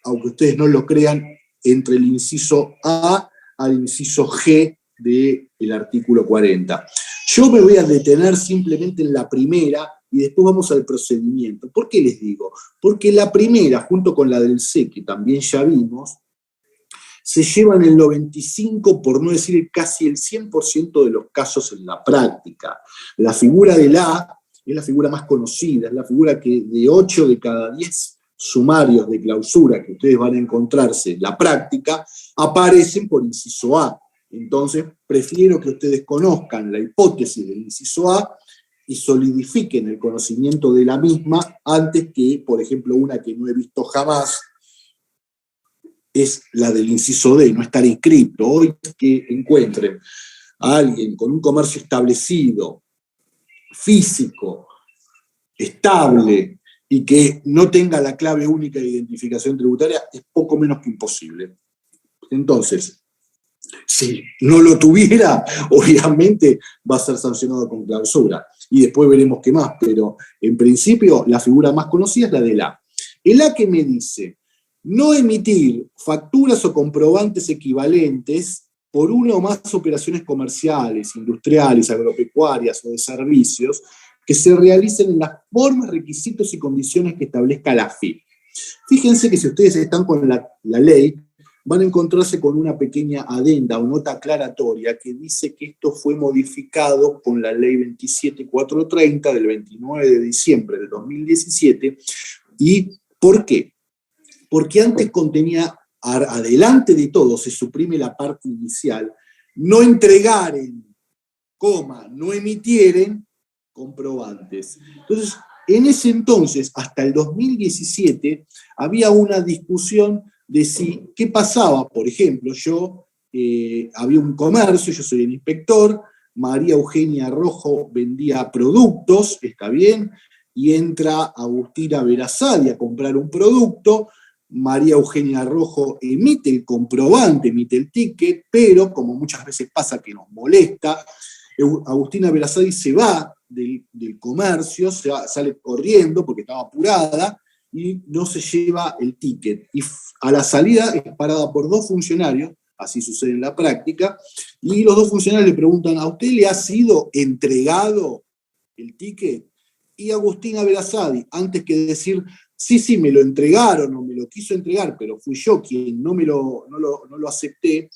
aunque ustedes no lo crean, entre el inciso A al inciso G del artículo 40. Yo me voy a detener simplemente en la primera y después vamos al procedimiento. ¿Por qué les digo? Porque la primera, junto con la del C, que también ya vimos, se llevan el 95, por no decir casi el 100% de los casos en la práctica. La figura del A es la figura más conocida, es la figura que de 8 de cada 10 sumarios de clausura que ustedes van a encontrarse en la práctica, aparecen por inciso A. Entonces, prefiero que ustedes conozcan la hipótesis del inciso A y solidifiquen el conocimiento de la misma antes que, por ejemplo, una que no he visto jamás, es la del inciso D, no estar inscrito. Hoy que encuentren a alguien con un comercio establecido, físico, estable, y que no tenga la clave única de identificación tributaria, es poco menos que imposible. Entonces, si no lo tuviera, obviamente va a ser sancionado con clausura. Y después veremos qué más, pero en principio la figura más conocida es la del A. El A que me dice, no emitir facturas o comprobantes equivalentes por una o más operaciones comerciales, industriales, agropecuarias o de servicios que se realicen en las formas, requisitos y condiciones que establezca la FIP. Fíjense que si ustedes están con la ley, van a encontrarse con una pequeña adenda o nota aclaratoria que dice que esto fue modificado con la ley 27430 del 29 de diciembre del 2017. ¿Y por qué? Porque antes contenía, adelante de todo, se suprime la parte inicial, no entregaren, no emitieren comprobantes. Entonces, en ese entonces, hasta el 2017, había una discusión de si, ¿qué pasaba? Por ejemplo, había un comercio, yo soy el inspector, María Eugenia Rojo vendía productos, está bien, y entra Agustina Verazadi a comprar un producto, María Eugenia Rojo emite el comprobante, emite el ticket, pero como muchas veces pasa que nos molesta, Agustina Verazadi se va del comercio, sale corriendo porque estaba apurada y no se lleva el ticket. Y a la salida es parada por 2 funcionarios, así sucede en la práctica, y los 2 funcionarios le preguntan, ¿a usted le ha sido entregado el ticket? Y Agustina Verazadi, antes que decir, sí, me lo entregaron o me lo quiso entregar, pero fui yo quien no lo acepté,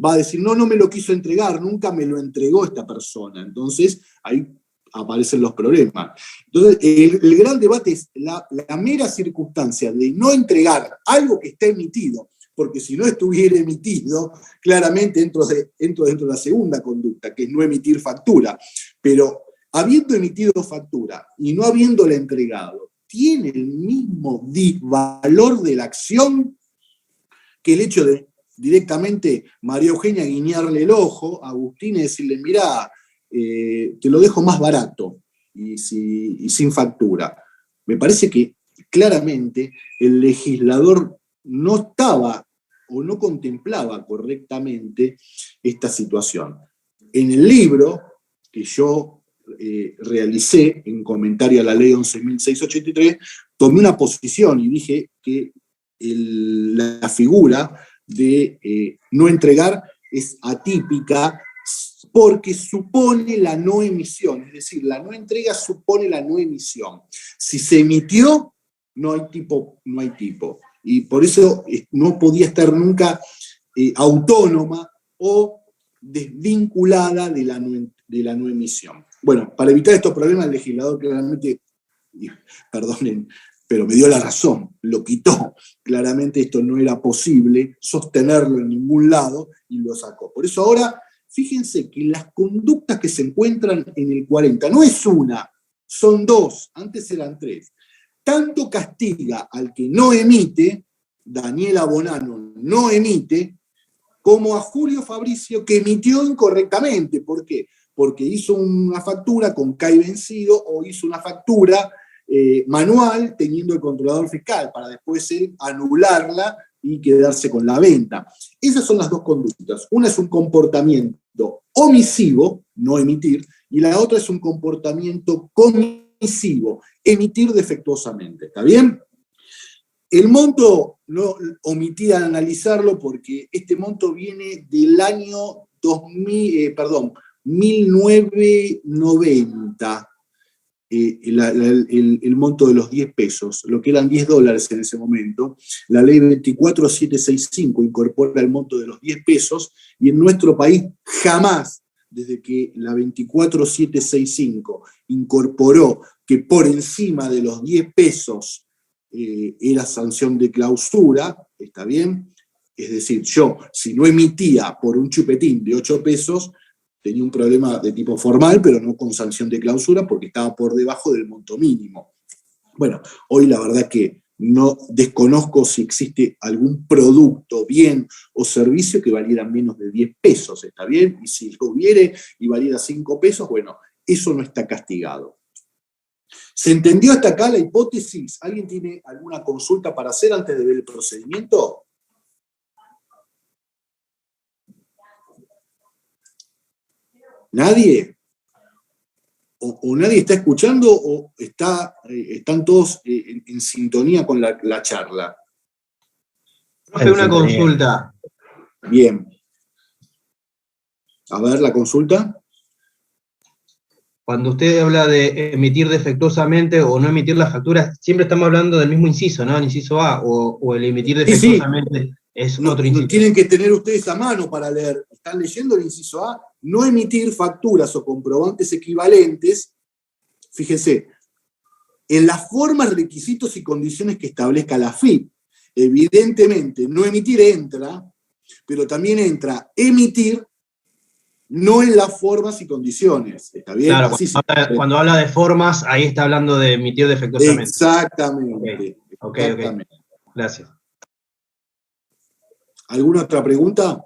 va a decir, no me lo quiso entregar, nunca me lo entregó esta persona. Entonces, ahí aparecen los problemas. Entonces, el gran debate es la mera circunstancia de no entregar algo que está emitido, porque si no estuviera emitido, claramente entro dentro de la segunda conducta, que es no emitir factura. Pero habiendo emitido factura y no habiéndola entregado, ¿tiene el mismo disvalor de la acción que el hecho de directamente María Eugenia guiñarle el ojo a Agustín y decirle, mirá, te lo dejo más barato y sin factura? Me parece que claramente el legislador no estaba o no contemplaba correctamente esta situación. En el libro que yo realicé en comentario a la ley 11.683, tomé una posición y dije que la figura de no entregar es atípica porque supone la no emisión, es decir, la no entrega supone la no emisión. Si se emitió, no hay tipo. Y por eso no podía estar nunca autónoma o desvinculada de la no emisión. Bueno, para evitar estos problemas, el legislador claramente, perdonen, pero me dio la razón, lo quitó. Claramente esto no era posible sostenerlo en ningún lado y lo sacó. Por eso ahora, fíjense que las conductas que se encuentran en el 40, no es una, son dos, antes eran tres. Tanto castiga al que no emite, Daniela Bonanno no emite, como a Julio Fabricio, que emitió incorrectamente. ¿Por qué? Porque hizo una factura con CAI vencido o hizo una factura manual teniendo el controlador fiscal para después él anularla y quedarse con la venta. Esas son las dos conductas. Una es un comportamiento omisivo, no emitir, y la otra es un comportamiento comisivo, emitir defectuosamente. ¿Está bien? El monto, no omití analizarlo porque este monto viene del año 1990, el monto de los 10 pesos, lo que eran $10 en ese momento. La ley 24765 incorpora el monto de los 10 pesos y en nuestro país jamás, desde que la 24765 incorporó que por encima de los 10 pesos era sanción de clausura, ¿está bien? Es decir, yo, si no emitía por un chupetín de 8 pesos, tenía un problema de tipo formal, pero no con sanción de clausura, porque estaba por debajo del monto mínimo. Bueno, hoy la verdad que no desconozco si existe algún producto, bien o servicio que valiera menos de 10 pesos, ¿está bien? Y si lo hubiere y valiera 5 pesos, bueno, eso no está castigado. ¿Se entendió hasta acá la hipótesis? ¿Alguien tiene alguna consulta para hacer antes de ver el procedimiento? ¿Nadie? ¿O nadie está escuchando o están todos en sintonía con la charla? Profe, una consulta. Bien. A ver, la consulta. Cuando usted habla de emitir defectuosamente o no emitir la factura, siempre estamos hablando del mismo inciso, ¿no? El inciso A, o el emitir defectuosamente sí. Es otro inciso. No tienen que tener ustedes a mano para leer. Están leyendo el inciso A. No emitir facturas o comprobantes equivalentes, fíjense, en las formas, requisitos y condiciones que establezca la FIP. Evidentemente, no emitir entra, pero también entra emitir, no en las formas y condiciones. ¿Está bien? Claro, cuando habla de formas, ahí está hablando de emitir defectuosamente. Exactamente. Ok. Gracias. ¿Alguna otra pregunta?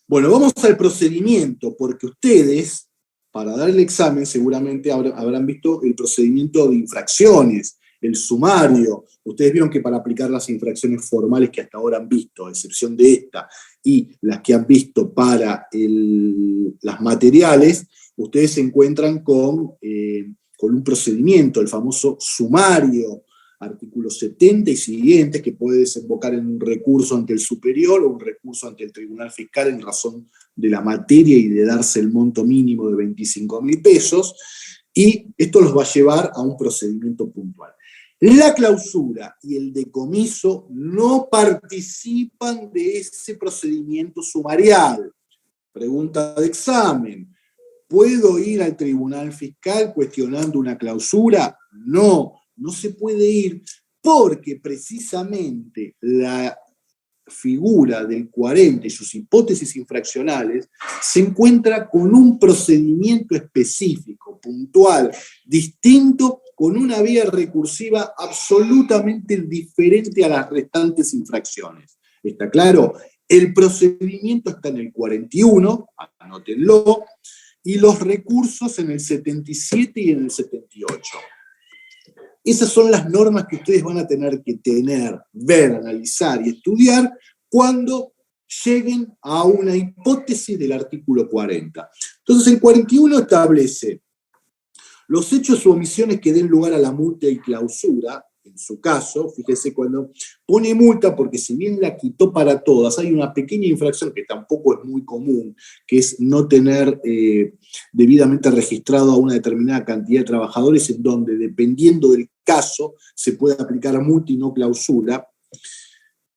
Bueno, vamos al procedimiento, porque ustedes, para dar el examen, seguramente habrán visto el procedimiento de infracciones, el sumario. Ustedes vieron que para aplicar las infracciones formales que hasta ahora han visto, a excepción de esta, y las que han visto para las materiales, ustedes se encuentran con un procedimiento, el famoso sumario, artículo 70 y siguientes, que puede desembocar en un recurso ante el superior o un recurso ante el Tribunal Fiscal en razón de la materia y de darse el monto mínimo de 25.000 pesos, y esto los va a llevar a un procedimiento puntual. La clausura y el decomiso no participan de ese procedimiento sumarial. Pregunta de examen: ¿puedo ir al Tribunal Fiscal cuestionando una clausura? No se puede ir porque precisamente la figura del 40 y sus hipótesis infraccionales se encuentra con un procedimiento específico, puntual, distinto, con una vía recursiva absolutamente diferente a las restantes infracciones. ¿Está claro? El procedimiento está en el 41, anótenlo, y los recursos en el 77 y en el 78. Esas son las normas que ustedes van a tener que ver, analizar y estudiar cuando lleguen a una hipótesis del artículo 40. Entonces el 41 establece los hechos u omisiones que den lugar a la multa y clausura. En su caso, fíjese, cuando pone multa, porque si bien la quitó para todas, hay una pequeña infracción que tampoco es muy común, que es no tener debidamente registrado a una determinada cantidad de trabajadores, en donde, dependiendo del caso, se puede aplicar multa y no clausura.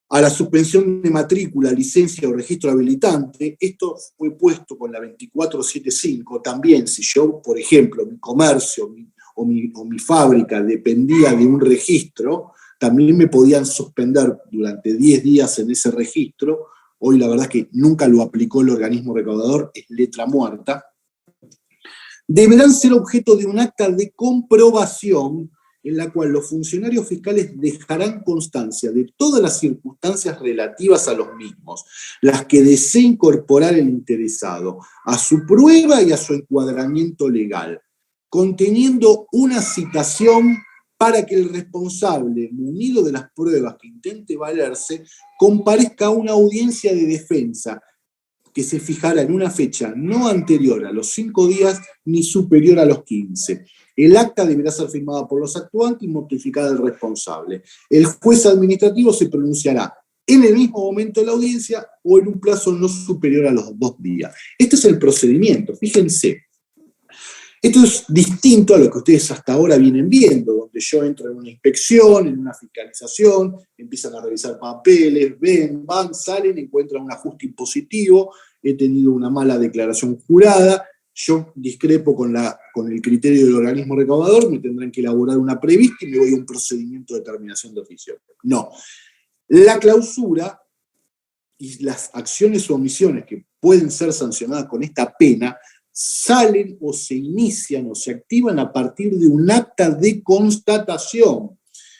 A la suspensión de matrícula, licencia o registro habilitante, esto fue puesto con la 2475, también si yo, por ejemplo, mi comercio, o mi fábrica dependía de un registro, también me podían suspender durante 10 días en ese registro. Hoy la verdad es que nunca lo aplicó el organismo recaudador, es letra muerta. Deberán ser objeto de un acta de comprobación en la cual los funcionarios fiscales dejarán constancia de todas las circunstancias relativas a los mismos, las que desee incorporar el interesado, a su prueba y a su encuadramiento legal, conteniendo una citación para que el responsable, munido de las pruebas que intente valerse, comparezca a una audiencia de defensa que se fijará en una fecha no anterior a los 5 días ni superior a los 15. El acta deberá ser firmada por los actuantes y notificada al responsable. El juez administrativo se pronunciará en el mismo momento de la audiencia o en un plazo no superior a los 2 días. Este es el procedimiento, fíjense. Esto es distinto a lo que ustedes hasta ahora vienen viendo, donde yo entro en una inspección, en una fiscalización, empiezan a revisar papeles, ven, van, salen, encuentran un ajuste impositivo, he tenido una mala declaración jurada, yo discrepo con el criterio del organismo recaudador, me tendrán que elaborar una prevista y me voy a un procedimiento de determinación de oficio. No. La clausura y las acciones o omisiones que pueden ser sancionadas con esta pena salen o se inician o se activan a partir de un acta de constatación.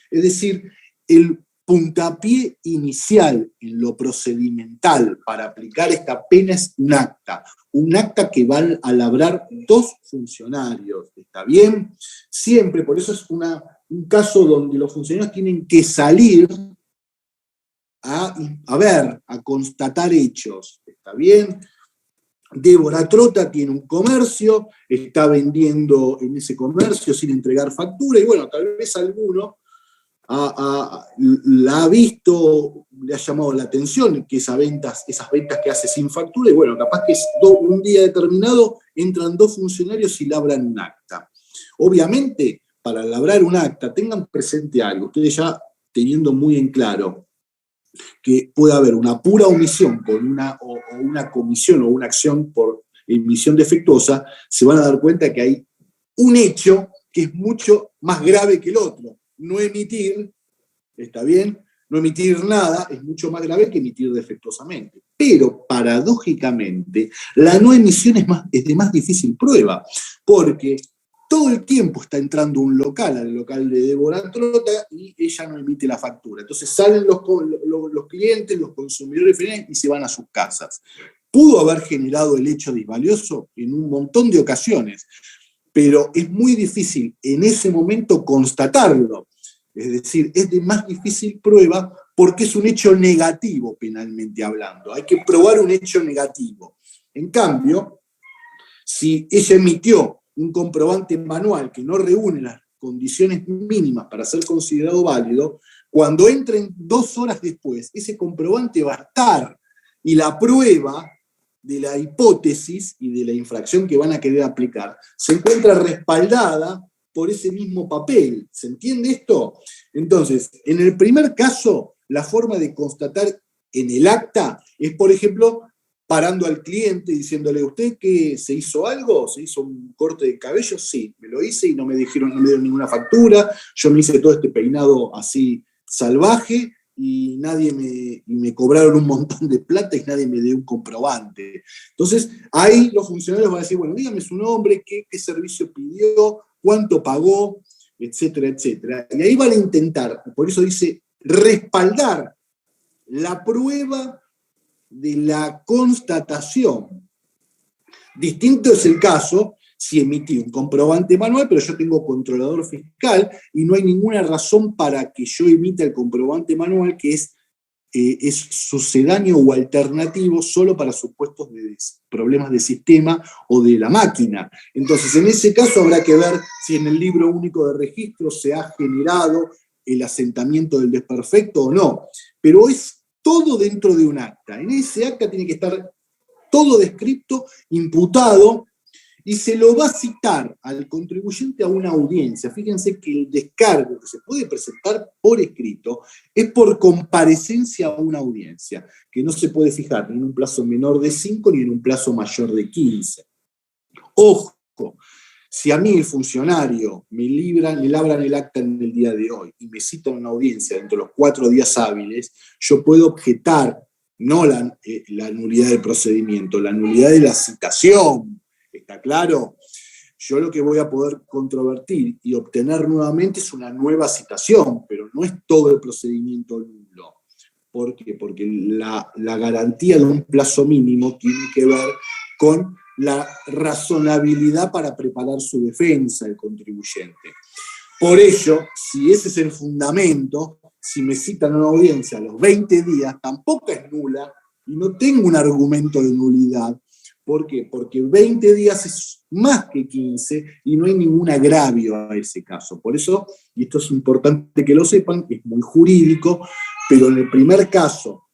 Es decir, el puntapié inicial en lo procedimental para aplicar esta pena es un acta que van a labrar 2 funcionarios, ¿está bien? Siempre, por eso es un caso donde los funcionarios tienen que salir a constatar hechos, ¿está bien? Débora Trota tiene un comercio, está vendiendo en ese comercio sin entregar factura, y bueno, tal vez alguno la ha visto, le ha llamado la atención que esas ventas que hace sin factura, y bueno, capaz que un día determinado entran 2 funcionarios y labran un acta. Obviamente, para labrar un acta, tengan presente algo, ustedes ya teniendo muy en claro que puede haber una pura omisión con una comisión o una acción por emisión defectuosa, se van a dar cuenta que hay un hecho que es mucho más grave que el otro. No emitir, ¿está bien? No emitir nada es mucho más grave que emitir defectuosamente. Pero, paradójicamente, la no emisión es de más difícil prueba, porque todo el tiempo está entrando un local, al local de Débora Trota, y ella no emite la factura. Entonces salen los clientes, los consumidores finales, y se van a sus casas. Pudo haber generado el hecho disvalioso en un montón de ocasiones, pero es muy difícil en ese momento constatarlo. Es decir, es de más difícil prueba porque es un hecho negativo penalmente hablando. Hay que probar un hecho negativo. En cambio, si ella emitió un comprobante manual que no reúne las condiciones mínimas para ser considerado válido, cuando entren 2 horas después, ese comprobante va a estar, y la prueba de la hipótesis y de la infracción que van a querer aplicar se encuentra respaldada por ese mismo papel. ¿Se entiende esto? Entonces, en el primer caso, la forma de constatar en el acta es, por ejemplo, parando al cliente, diciéndole, ¿usted qué, se hizo algo? ¿Se hizo un corte de cabello? Sí, me lo hice y no me dieron ninguna factura, yo me hice todo este peinado así salvaje, y me cobraron un montón de plata y nadie me dio un comprobante. Entonces, ahí los funcionarios van a decir, bueno, dígame su nombre, qué servicio pidió, cuánto pagó, etcétera, etcétera. Y ahí van a intentar, por eso dice, respaldar la prueba de la constatación. Distinto es el caso si emití un comprobante manual, pero yo tengo controlador fiscal y no hay ninguna razón para que yo emita el comprobante manual, que es sucedáneo o alternativo solo para supuestos de problemas de sistema o de la máquina. Entonces, en ese caso habrá que ver si en el libro único de registro se ha generado el asentamiento del desperfecto o no. Pero es todo dentro de un acta. En ese acta tiene que estar todo descrito, imputado, y se lo va a citar al contribuyente a una audiencia. Fíjense que el descargo que se puede presentar por escrito es por comparecencia a una audiencia, que no se puede fijar ni en un plazo menor de 5 ni en un plazo mayor de 15. Ojo, si a mí el funcionario me labran el acta en el día de hoy y me citan una audiencia dentro de los 4 días hábiles, yo puedo objetar no la nulidad del procedimiento, la nulidad de la citación. ¿Está claro? Yo lo que voy a poder controvertir y obtener nuevamente es una nueva citación, pero no es todo el procedimiento nulo. ¿Por qué? Porque la garantía de un plazo mínimo tiene que ver con la razonabilidad para preparar su defensa del contribuyente. Por ello, si ese es el fundamento, si me citan a una audiencia a los 20 días, tampoco es nula y no tengo un argumento de nulidad. ¿Por qué? Porque 20 días es más que 15 y no hay ningún agravio a ese caso. Por eso, y esto es importante que lo sepan, es muy jurídico, pero en el primer caso,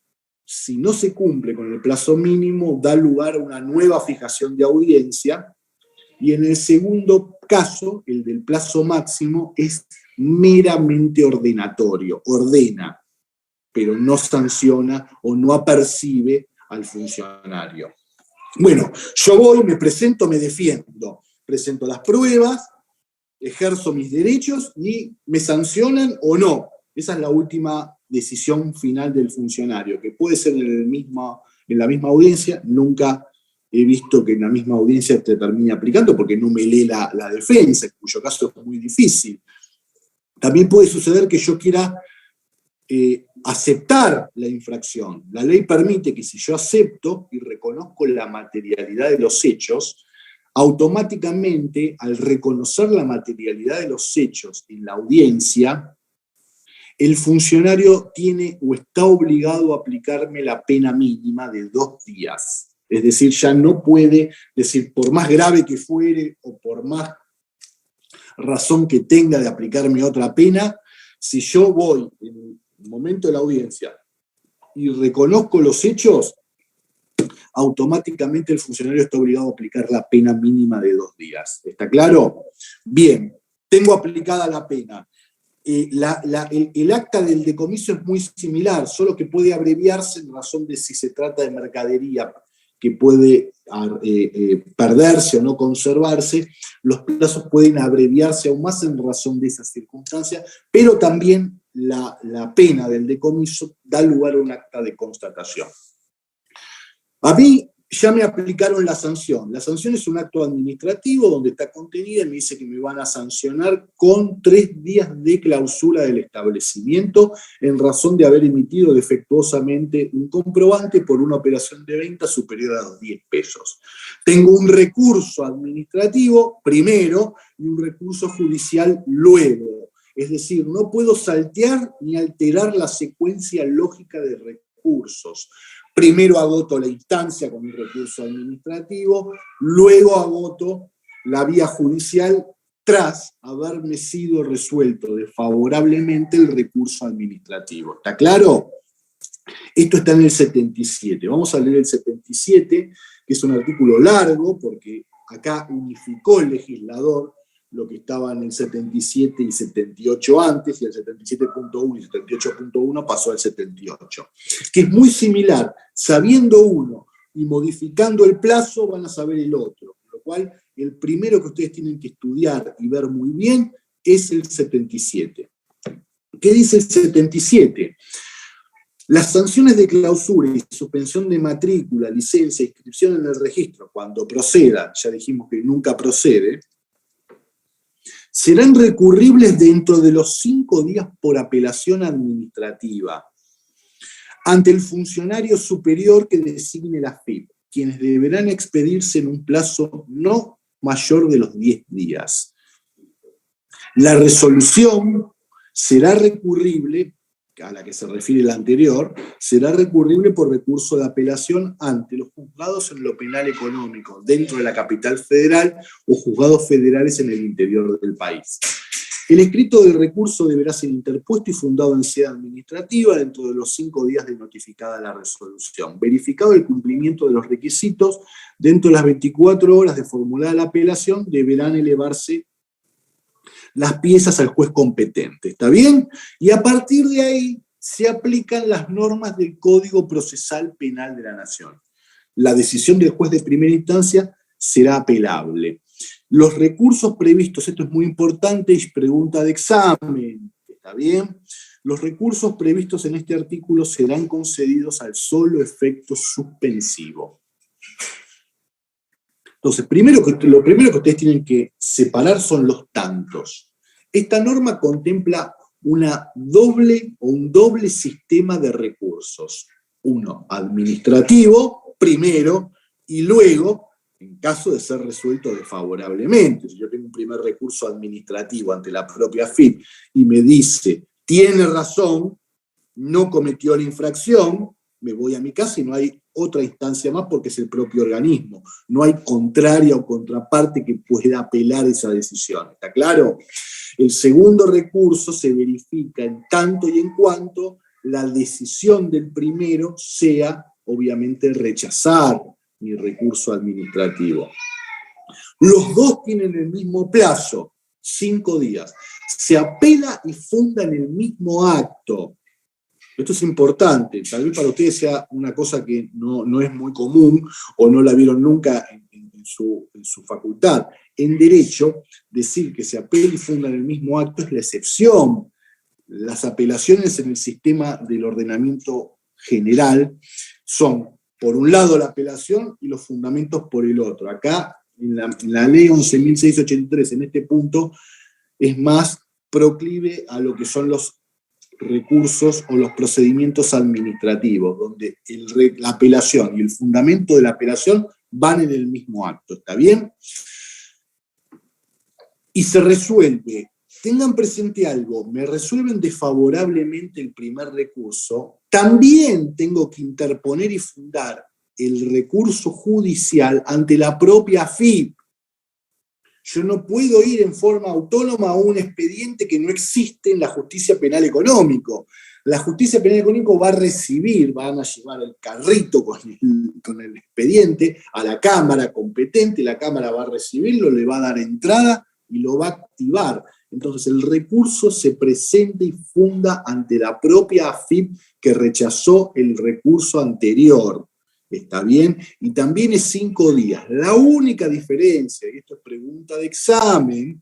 si no se cumple con el plazo mínimo, da lugar a una nueva fijación de audiencia, y en el segundo caso, el del plazo máximo, es meramente ordenatorio, ordena, pero no sanciona o no apercibe al funcionario. Bueno, yo voy, me presento, me defiendo, presento las pruebas, ejerzo mis derechos y me sancionan o no. Esa es la última decisión final del funcionario, que puede ser en la misma audiencia. Nunca he visto que en la misma audiencia te termine aplicando porque no me lee la defensa, en cuyo caso es muy difícil. También puede suceder que yo quiera aceptar la infracción. La ley permite que si yo acepto y reconozco la materialidad de los hechos, automáticamente, al reconocer la materialidad de los hechos en la audiencia, el funcionario tiene o está obligado a aplicarme la pena mínima de 2 días. Es decir, ya no puede decir, por más grave que fuere o por más razón que tenga de aplicarme otra pena, si yo voy en el momento de la audiencia y reconozco los hechos, automáticamente el funcionario está obligado a aplicar la pena mínima de 2 días. ¿Está claro? Bien, tengo aplicada la pena. El acta del decomiso es muy similar, solo que puede abreviarse en razón de si se trata de mercadería que puede perderse o no conservarse. Los plazos pueden abreviarse aún más en razón de esas circunstancias, pero también la pena del decomiso da lugar a un acta de constatación. A mí ya me aplicaron la sanción. La sanción es un acto administrativo donde está contenida y me dice que me van a sancionar con 3 días de clausura del establecimiento en razón de haber emitido defectuosamente un comprobante por una operación de venta superior a los 10 pesos. Tengo un recurso administrativo primero y un recurso judicial luego. Es decir, no puedo saltear ni alterar la secuencia lógica de recursos. Primero agoto la instancia con un recurso administrativo, luego agoto la vía judicial tras haberme sido resuelto desfavorablemente el recurso administrativo. ¿Está claro? Esto está en el 77. Vamos a leer el 77, que es un artículo largo, porque acá unificó el legislador lo que estaba en el 77 y 78 antes, y el 77.1 y 78.1 pasó al 78, que es muy similar, sabiendo uno y modificando el plazo van a saber el otro. Con lo cual, el primero que ustedes tienen que estudiar y ver muy bien es el 77. ¿Qué dice el 77? Las sanciones de clausura y suspensión de matrícula, licencia, inscripción en el registro, cuando proceda, ya dijimos que nunca procede, serán recurribles dentro de los 5 días por apelación administrativa ante el funcionario superior que designe la FIP, quienes deberán expedirse en un plazo no mayor de los 10 días. La resolución será recurrible, a la que se refiere la anterior, será recurrible por recurso de apelación ante los juzgados en lo penal económico, dentro de la capital federal o juzgados federales en el interior del país. El escrito del recurso deberá ser interpuesto y fundado en sede administrativa dentro de los 5 días de notificada la resolución. Verificado el cumplimiento de los requisitos, dentro de las 24 horas de formulada la apelación, deberán elevarse las piezas al juez competente, ¿está bien? Y a partir de ahí se aplican las normas del Código Procesal Penal de la Nación. La decisión del juez de primera instancia será apelable. Los recursos previstos, esto es muy importante, es pregunta de examen, ¿está bien? Los recursos previstos en este artículo serán concedidos al solo efecto suspensivo. Entonces, lo primero que ustedes tienen que separar son los tantos. Esta norma contempla un doble sistema de recursos. Uno administrativo, primero, y luego, en caso de ser resuelto desfavorablemente. Si yo tengo un primer recurso administrativo ante la propia FIP y me dice, tiene razón, no cometió la infracción, me voy a mi casa y no hay otra instancia más porque es el propio organismo. No hay contraria o contraparte que pueda apelar esa decisión. ¿Está claro? El segundo recurso se verifica en tanto y en cuanto la decisión del primero sea, obviamente, rechazar mi recurso administrativo. Los dos tienen el mismo plazo, 5 días. Se apela y funda en el mismo acto. Esto es importante, tal vez para ustedes sea una cosa que no es muy común o no la vieron nunca en su facultad. En derecho, decir que se apela y funda en el mismo acto es la excepción. Las apelaciones en el sistema del ordenamiento general son, por un lado, la apelación y los fundamentos por el otro. Acá, en la ley 11.683, en este punto, es más proclive a lo que son los recursos o los procedimientos administrativos, donde la apelación y el fundamento de la apelación van en el mismo acto, ¿está bien? Y se resuelve, tengan presente algo, me resuelven desfavorablemente el primer recurso, también tengo que interponer y fundar el recurso judicial ante la propia FIP. Yo no puedo ir en forma autónoma a un expediente que no existe en la justicia penal económico. La justicia penal económico va a recibir, van a llevar el carrito con el expediente a la cámara competente, la cámara va a recibirlo, le va a dar entrada y lo va a activar. Entonces el recurso se presenta y funda ante la propia AFIP que rechazó el recurso anterior. ¿Está bien? Y también es 5 días. La única diferencia, y esto es pregunta de examen,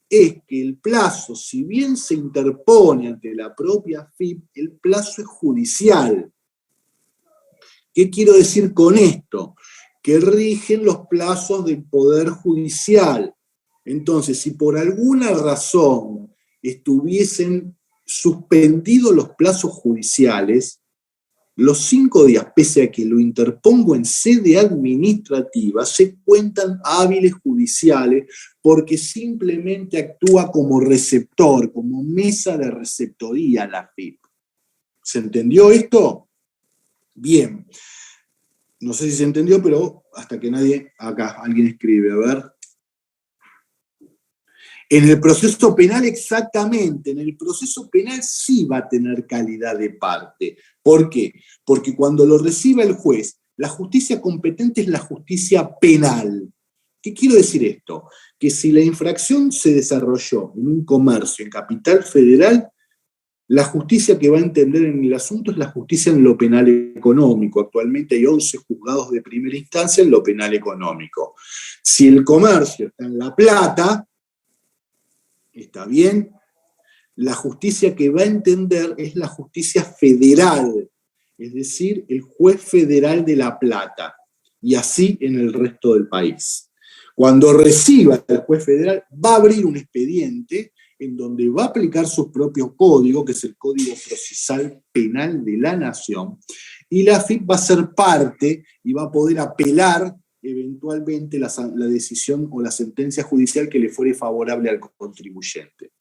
es que el plazo, si bien se interpone ante la propia FIP, el plazo es judicial. ¿Qué quiero decir con esto? Que rigen los plazos del Poder Judicial. Entonces, si por alguna razón estuviesen suspendidos los plazos judiciales, los 5 días, pese a que lo interpongo en sede administrativa, se cuentan hábiles judiciales porque simplemente actúa como receptor, como mesa de receptoría la FIP. ¿Se entendió esto? Bien. No sé si se entendió, pero hasta que alguien escribe, a ver. En el proceso penal, exactamente, en el proceso penal sí va a tener calidad de parte. ¿Por qué? Porque cuando lo reciba el juez, la justicia competente es la justicia penal. ¿Qué quiero decir esto? Que si la infracción se desarrolló en un comercio en Capital Federal, La justicia que va a entender en el asunto es la justicia en lo penal económico. Actualmente hay 11 juzgados de primera instancia en lo penal económico. Si el comercio está en La Plata, está bien. La justicia que va a entender es la justicia federal, es decir, el juez federal de La Plata, y así en el resto del país. Cuando reciba el juez federal, va a abrir un expediente en donde va a aplicar su propio código, que es el Código Procesal Penal de la Nación, y la AFIP va a ser parte y va a poder apelar eventualmente la decisión o la sentencia judicial que le fuere favorable al contribuyente.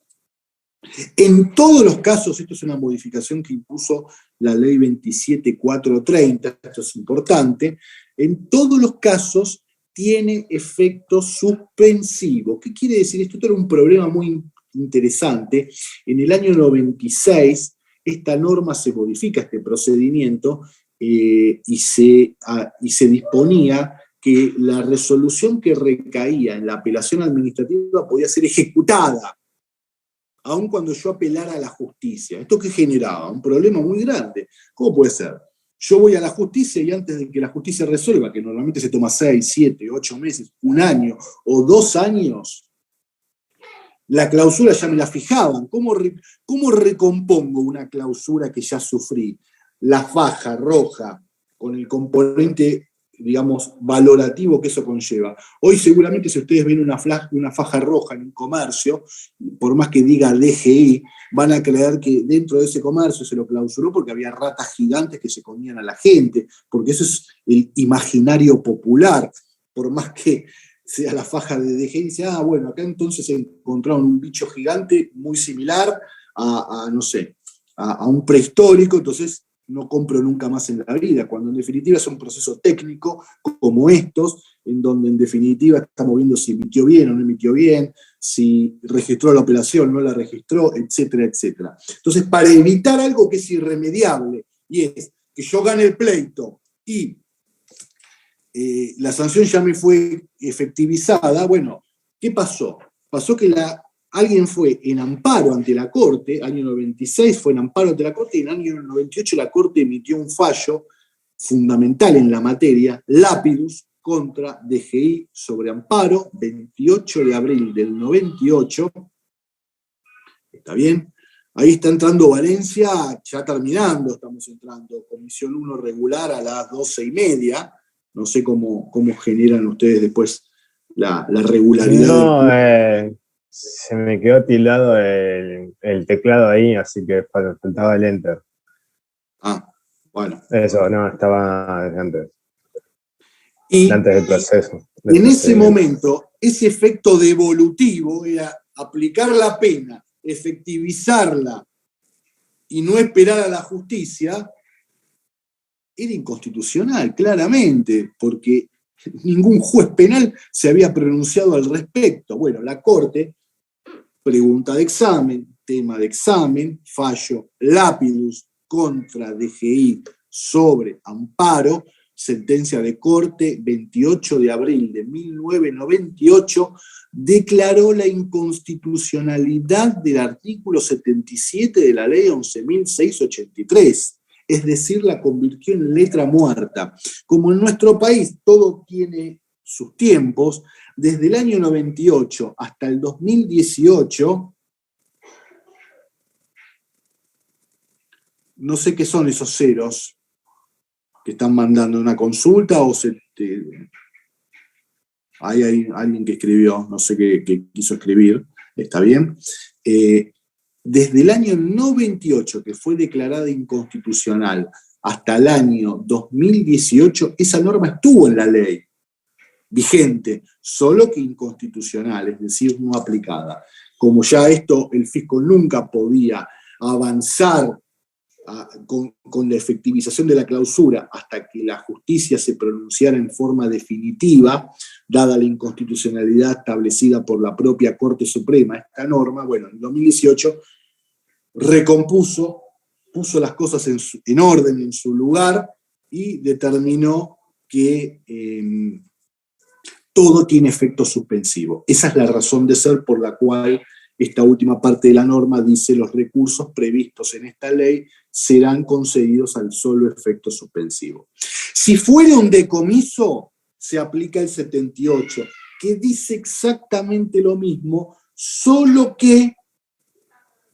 En todos los casos, esto es una modificación que impuso la ley 27430, esto es importante, en todos los casos tiene efecto suspensivo. ¿Qué quiere decir esto? Esto era un problema muy interesante. En el año 96, esta norma se modifica, este procedimiento, y se disponía que la resolución que recaía en la apelación administrativa podía ser ejecutada, aun cuando yo apelara a la justicia. ¿Esto qué generaba? Un problema muy grande. ¿Cómo puede ser? Yo voy a la justicia y antes de que la justicia resuelva, que normalmente se toma 6, 7, 8 meses, un año o 2 años, la clausura ya me la fijaban. ¿Cómo recompongo una clausura que ya sufrí? La faja roja, con el componente, digamos, valorativo que eso conlleva. Hoy seguramente si ustedes ven una faja roja en un comercio, por más que diga DGI, van a creer que dentro de ese comercio se lo clausuró porque había ratas gigantes que se comían a la gente, porque eso es el imaginario popular. Por más que sea la faja de DGI, dice, bueno, acá entonces encontraron un bicho gigante muy similar no sé, a un prehistórico, entonces no compro nunca más en la vida, cuando en definitiva es un proceso técnico como estos, en donde en definitiva estamos viendo si emitió bien o no emitió bien, si registró la operación, no la registró, etcétera, etcétera. Entonces, para evitar algo que es irremediable, y es que yo gane el pleito y la sanción ya me fue efectivizada, bueno, ¿qué pasó? Pasó que alguien fue en amparo ante la Corte, año 96 fue en amparo ante la Corte, y en el año 98 la Corte emitió un fallo fundamental en la materia, Lapidus contra DGI sobre amparo, 28 de abril del 98, ¿está bien? Ahí está entrando Valencia, ya terminando, estamos entrando, Comisión 1 regular a las 12:30, no sé cómo generan ustedes después la regularidad. No, se me quedó tildado el teclado ahí, así que faltaba el enter. Bueno. Eso, no, estaba antes. Y antes del proceso. En ese momento, ese efecto devolutivo era aplicar la pena, efectivizarla y no esperar a la justicia, era inconstitucional, claramente, porque ningún juez penal se había pronunciado al respecto. Bueno, la Corte, pregunta de examen, tema de examen, fallo Lapidus contra DGI sobre amparo, sentencia de Corte, 28 de abril de 1998, declaró la inconstitucionalidad del artículo 77 de la ley 11.683. Es decir, la convirtió en letra muerta. Como en nuestro país todo tiene sus tiempos, desde el año 98 hasta el 2018, no sé qué son esos ceros que están mandando una consulta o hay alguien que escribió, no sé qué quiso escribir, está bien. Desde el año 98, que fue declarada inconstitucional, hasta el año 2018, esa norma estuvo en la ley, vigente, solo que inconstitucional, es decir, no aplicada. Como ya el fisco nunca podía avanzar con la efectivización de la clausura hasta que la justicia se pronunciara en forma definitiva, dada la inconstitucionalidad establecida por la propia Corte Suprema, esta norma, bueno, en 2018 recompuso, puso las cosas en orden, en su lugar, y determinó que todo tiene efecto suspensivo. Esa es la razón de ser por la cual esta última parte de la norma dice: los recursos previstos en esta ley serán concedidos al solo efecto suspensivo. Si fuera un decomiso, se aplica el 78, que dice exactamente lo mismo, solo que,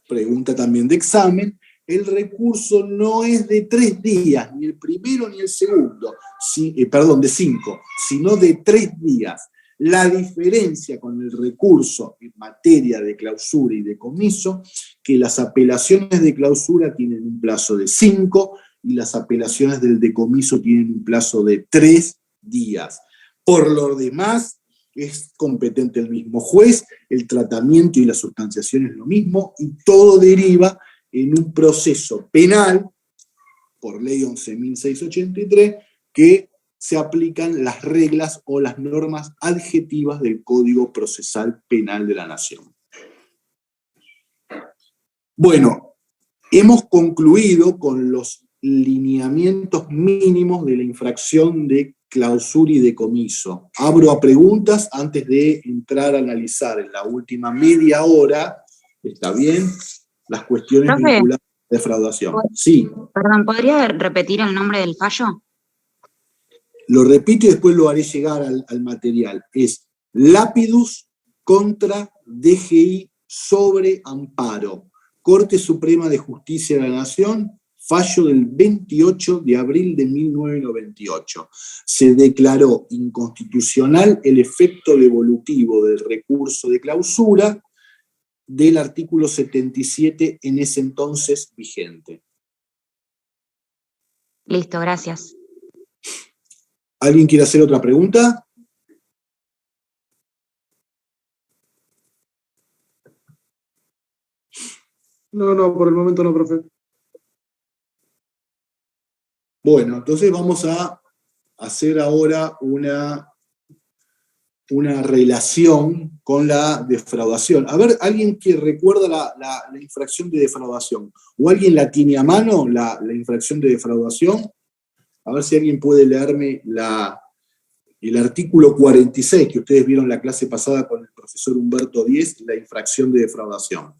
pregunta también de examen, el recurso no es de 3 días, ni el primero ni el segundo, de 5, sino de 3 días. La diferencia con el recurso en materia de clausura y decomiso, que las apelaciones de clausura tienen un plazo de 5 y las apelaciones del decomiso tienen un plazo de 3 días. Por lo demás, es competente el mismo juez, el tratamiento y la sustanciación es lo mismo, y todo deriva en un proceso penal, por ley 11.683, que se aplican las reglas o las normas adjetivas del Código Procesal Penal de la Nación. Bueno, hemos concluido con los lineamientos mínimos de la infracción de clausura y decomiso. Abro a preguntas antes de entrar a analizar en la última media hora, ¿está bien?, las cuestiones vinculadas a la defraudación. Sí. Perdón, ¿podría repetir el nombre del fallo? Lo repito y después lo haré llegar al material. Es Lapidus contra DGI sobre amparo. Corte Suprema de Justicia de la Nación, fallo del 28 de abril de 1998. Se declaró inconstitucional el efecto devolutivo del recurso de clausura del artículo 77 en ese entonces vigente. Listo, gracias. ¿Alguien quiere hacer otra pregunta? No, por el momento no, profe. Bueno, entonces vamos a hacer ahora una relación con la defraudación. A ver, ¿alguien que recuerda la infracción de defraudación? ¿O alguien la tiene a mano, la infracción de defraudación? A ver si alguien puede leerme el artículo 46, que ustedes vieron la clase pasada con el profesor Humberto Díez, la infracción de defraudación.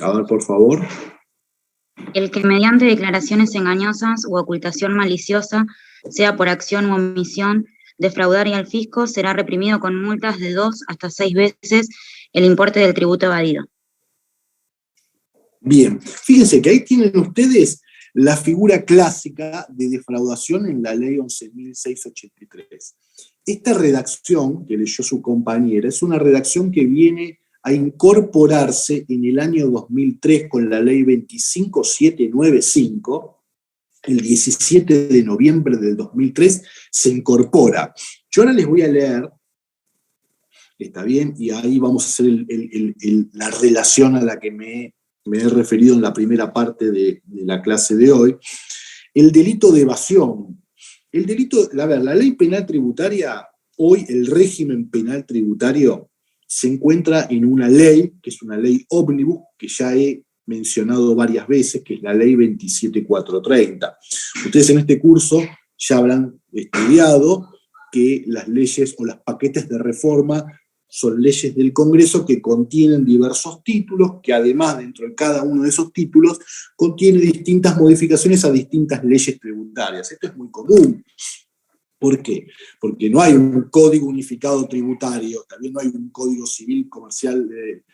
A ver, por favor. El que mediante declaraciones engañosas u ocultación maliciosa, sea por acción u omisión, defraudare al fisco, será reprimido con multas de 2 hasta 6 veces el importe del tributo evadido. Bien, fíjense que ahí tienen ustedes la figura clásica de defraudación en la ley 11.683. Esta redacción que leyó su compañera es una redacción que viene a incorporarse en el año 2003 con la ley 25795, el 17 de noviembre del 2003 se incorpora. Yo ahora les voy a leer, ¿está bien? Y ahí vamos a hacer la relación a la que me he referido en la primera parte de la clase de hoy. El delito de evasión. La ley penal tributaria, hoy el régimen penal tributario se encuentra en una ley, que es una ley ómnibus, que ya he mencionado varias veces, que es la ley 27430. Ustedes en este curso ya habrán estudiado que las leyes o los paquetes de reforma son leyes del Congreso que contienen diversos títulos, que además dentro de cada uno de esos títulos contiene distintas modificaciones a distintas leyes tributarias. Esto es muy común. ¿Por qué? Porque no hay un código unificado tributario, también no hay un código civil comercial de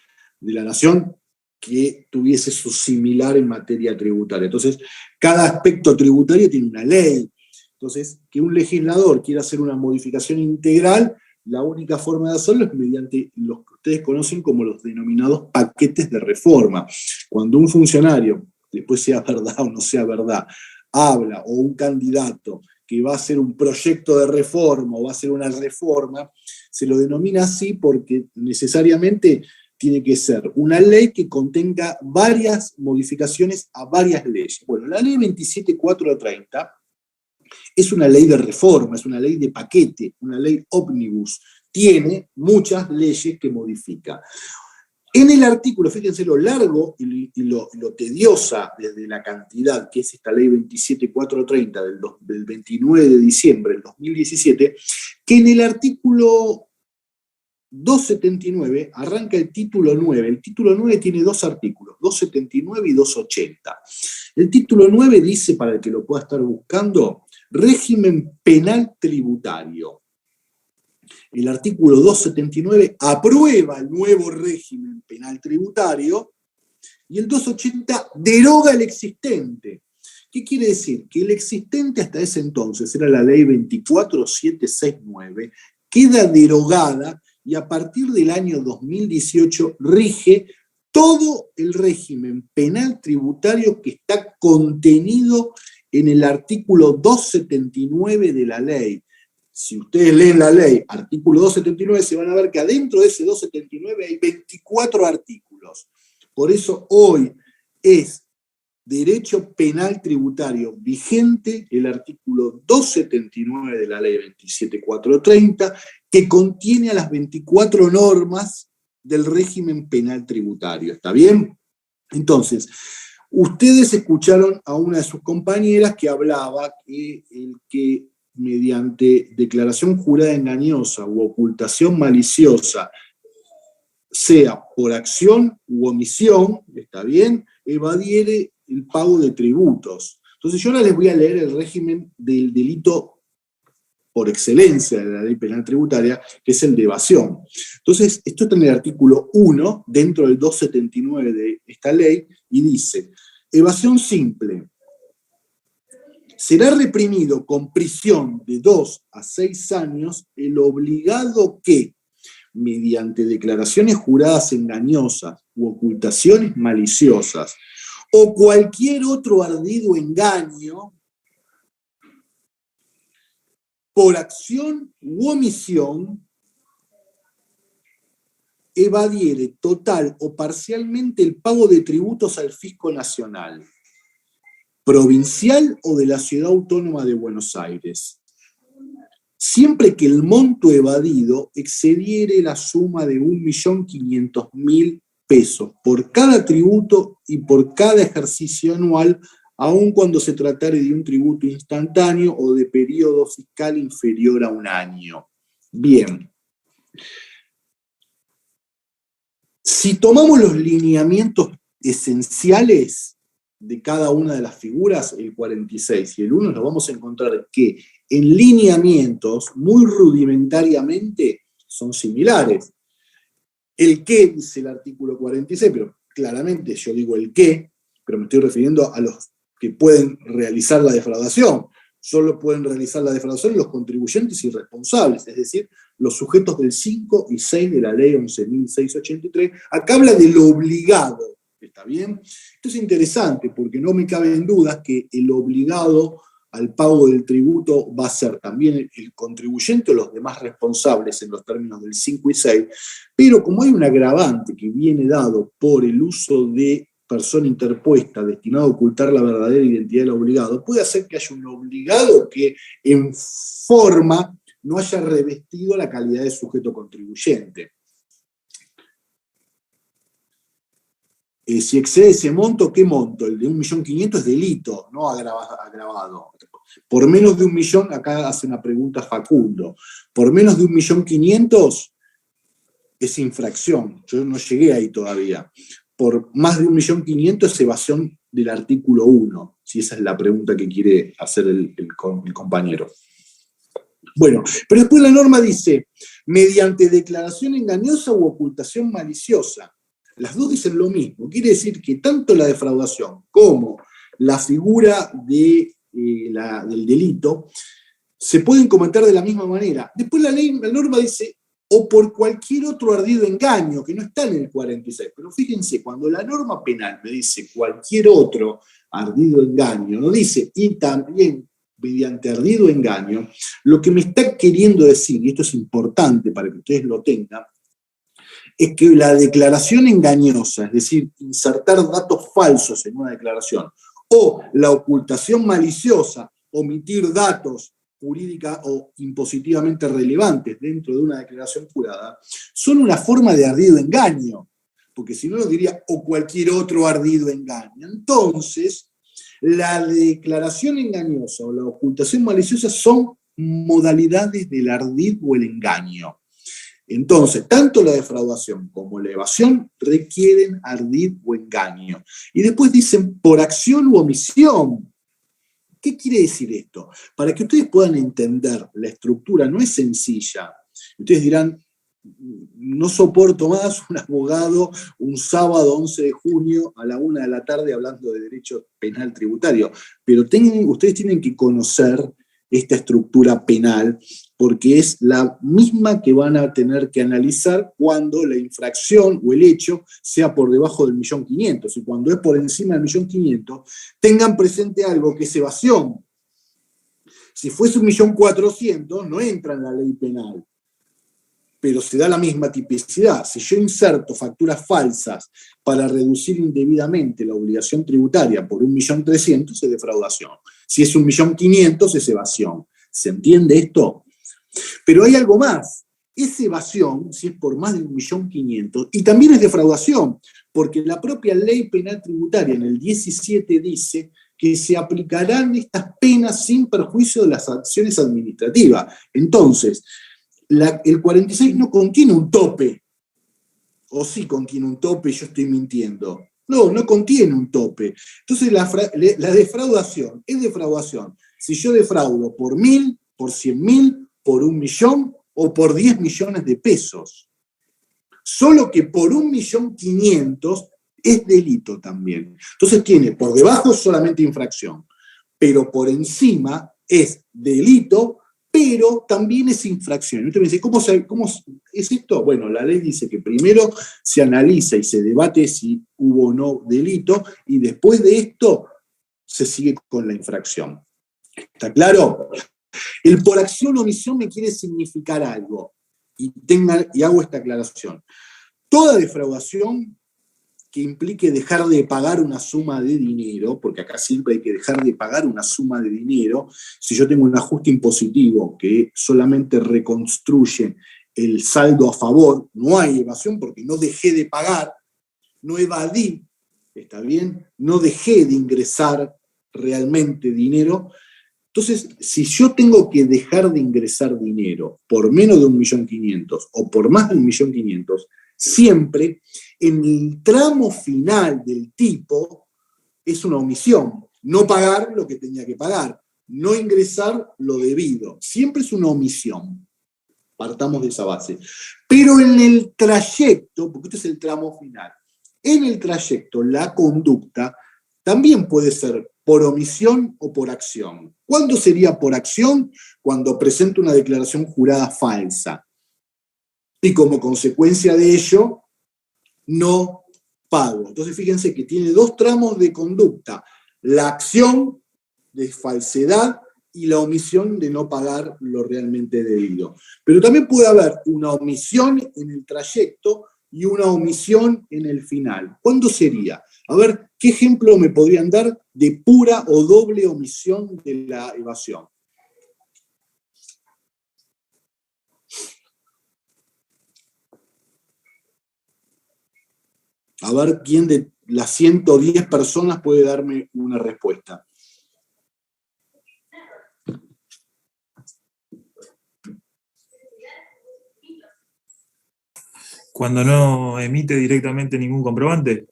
la nación que tuviese su similar en materia tributaria. Entonces, cada aspecto tributario tiene una ley. Entonces, que un legislador quiera hacer una modificación integral, la única forma de hacerlo es mediante los que ustedes conocen como los denominados paquetes de reforma. Cuando un funcionario, después sea verdad o no sea verdad, habla, o un candidato que va a hacer un proyecto de reforma o va a hacer una reforma, se lo denomina así porque necesariamente tiene que ser una ley que contenga varias modificaciones a varias leyes. Bueno, la ley 27430 es una ley de reforma, es una ley de paquete, una ley ómnibus. Tiene muchas leyes que modifica. En el artículo, fíjense lo largo y lo tediosa desde la cantidad, que es esta ley 27430 del 29 de diciembre del 2017, que en el artículo 279 arranca el título 9. El título 9 tiene dos artículos, 279 y 280. El título 9 dice, para el que lo pueda estar buscando, régimen penal tributario. El artículo 279 aprueba el nuevo régimen penal tributario y el 280 deroga el existente. ¿Qué quiere decir? Que el existente hasta ese entonces era la ley 24769, queda derogada y a partir del año 2018 rige todo el régimen penal tributario que está contenido en el artículo 279 de la ley. Si ustedes leen la ley, artículo 279, se van a ver que adentro de ese 279 hay 24 artículos. Por eso hoy es derecho penal tributario vigente el artículo 279 de la ley 27430, que contiene a las 24 normas del régimen penal tributario. ¿Está bien? Entonces, ustedes escucharon a una de sus compañeras que hablaba que el que mediante declaración jurada engañosa u ocultación maliciosa, sea por acción u omisión, ¿está bien?, evadiere el pago de tributos. Entonces yo ahora les voy a leer el régimen del delito por excelencia de la ley penal tributaria, que es el de evasión. Entonces, esto está en el artículo 1, dentro del 279 de esta ley, y dice, evasión simple. Será reprimido con prisión de 2 a 6 años el obligado que, mediante declaraciones juradas engañosas u ocultaciones maliciosas, o cualquier otro ardido engaño, por acción u omisión, evadiere total o parcialmente el pago de tributos al fisco nacional, provincial o de la Ciudad Autónoma de Buenos Aires, siempre que el monto evadido excediere la suma de 1.500.000 pesos por cada tributo y por cada ejercicio anual, aun cuando se tratare de un tributo instantáneo o de periodo fiscal inferior a un año. Bien. Si tomamos los lineamientos esenciales de cada una de las figuras, el 46 y el 1, nos vamos a encontrar que en lineamientos, muy rudimentariamente, son similares. El qué, dice el artículo 46, pero claramente yo digo el qué, pero me estoy refiriendo a los que pueden realizar la defraudación. Solo pueden realizar la defraudación los contribuyentes y responsables, es decir, los sujetos del 5 y 6 de la ley 11.683. Acá habla del obligado, ¿está bien? Esto es interesante porque no me cabe en duda que el obligado al pago del tributo va a ser también el contribuyente o los demás responsables en los términos del 5 y 6, pero como hay un agravante que viene dado por el uso de persona interpuesta destinado a ocultar la verdadera identidad del obligado, puede hacer que haya un obligado que en forma no haya revestido la calidad de sujeto contribuyente. Si excede ese monto, ¿qué monto? El de 1.500.000 es delito, no agravado. Por menos de 1.000.000, acá hace una pregunta Facundo, por menos de 1.500.000 es infracción, yo no llegué ahí todavía. Por más de 1.500.000 es evasión del artículo 1, si esa es la pregunta que quiere hacer el compañero. Bueno, pero después la norma dice, mediante declaración engañosa u ocultación maliciosa. Las dos dicen lo mismo, quiere decir que tanto la defraudación como la figura del delito se pueden cometer de la misma manera. Después la norma dice, o por cualquier otro ardido engaño, que no está en el 46. Pero fíjense, cuando la norma penal me dice cualquier otro ardido engaño, no dice y también mediante ardido engaño, lo que me está queriendo decir, y esto es importante para que ustedes lo tengan, es que la declaración engañosa, es decir, insertar datos falsos en una declaración, o la ocultación maliciosa, omitir datos jurídica o impositivamente relevantes dentro de una declaración jurada, son una forma de ardido engaño. porque si no lo diría o cualquier otro ardido engaña. Entonces, la declaración engañosa o la ocultación maliciosa son modalidades del ardid o el engaño. Entonces, tanto la defraudación como la evasión requieren ardid o engaño. Y después dicen por acción u omisión. ¿Qué quiere decir esto? Para que ustedes puedan entender, la estructura no es sencilla. Ustedes dirán, no soporto más un abogado un sábado 11 de junio a la 1 de la tarde hablando de derecho penal tributario. Pero ustedes tienen que conocer esta estructura penal, porque es la misma que van a tener que analizar cuando la infracción o el hecho sea por debajo del 1.500.000, y cuando es por encima del 1.500.000, tengan presente algo que es evasión. Si fuese 1.400.000, no entra en la ley penal, pero se da la misma tipicidad. Si yo inserto facturas falsas para reducir indebidamente la obligación tributaria por 1.300.000, es defraudación. Si es 1.500.000, es evasión. ¿Se entiende esto? Pero hay algo más. Es evasión si es por más de 1.500.000 y también es defraudación, porque la propia ley penal tributaria en el 17 dice que se aplicarán estas penas sin perjuicio de las acciones administrativas. Entonces, el 46 no contiene un tope. O sí contiene un tope, yo estoy mintiendo. No, no contiene un tope. Entonces la defraudación es defraudación. Si yo defraudo por 1.000, por 100.000, por 1.000.000 o por 10 millones de pesos. Solo que por 1.500.000 es delito también. Entonces tiene, por debajo es solamente infracción, pero por encima es delito, pero también es infracción. Y usted me dice, ¿cómo es esto? Bueno, la ley dice que primero se analiza y se debate si hubo o no delito, y después de esto se sigue con la infracción. ¿Está claro? El por acción o omisión me quiere significar algo, y hago esta aclaración. Toda defraudación que implique dejar de pagar una suma de dinero, porque acá siempre hay que dejar de pagar una suma de dinero, si yo tengo un ajuste impositivo que solamente reconstruye el saldo a favor, no hay evasión porque no dejé de pagar, no evadí, ¿está bien? No dejé de ingresar realmente dinero. Entonces, si yo tengo que dejar de ingresar dinero por menos de 1.500.000 o por más de 1.500.000, siempre en el tramo final del tipo es una omisión. No pagar lo que tenía que pagar, no ingresar lo debido. Siempre es una omisión. Partamos de esa base. Pero en el trayecto, porque este es el tramo final, en el trayecto la conducta también puede ser por omisión o por acción. ¿Cuándo sería por acción? Cuando presento una declaración jurada falsa. Y como consecuencia de ello, no pago. Entonces fíjense que tiene dos tramos de conducta: la acción de falsedad y la omisión de no pagar lo realmente debido. Pero también puede haber una omisión en el trayecto y una omisión en el final. ¿Cuándo sería? A ver, ¿qué ejemplo me podrían dar de pura o doble omisión de la evasión? A ver quién de las 110 personas puede darme una respuesta. Cuando no emite directamente ningún comprobante.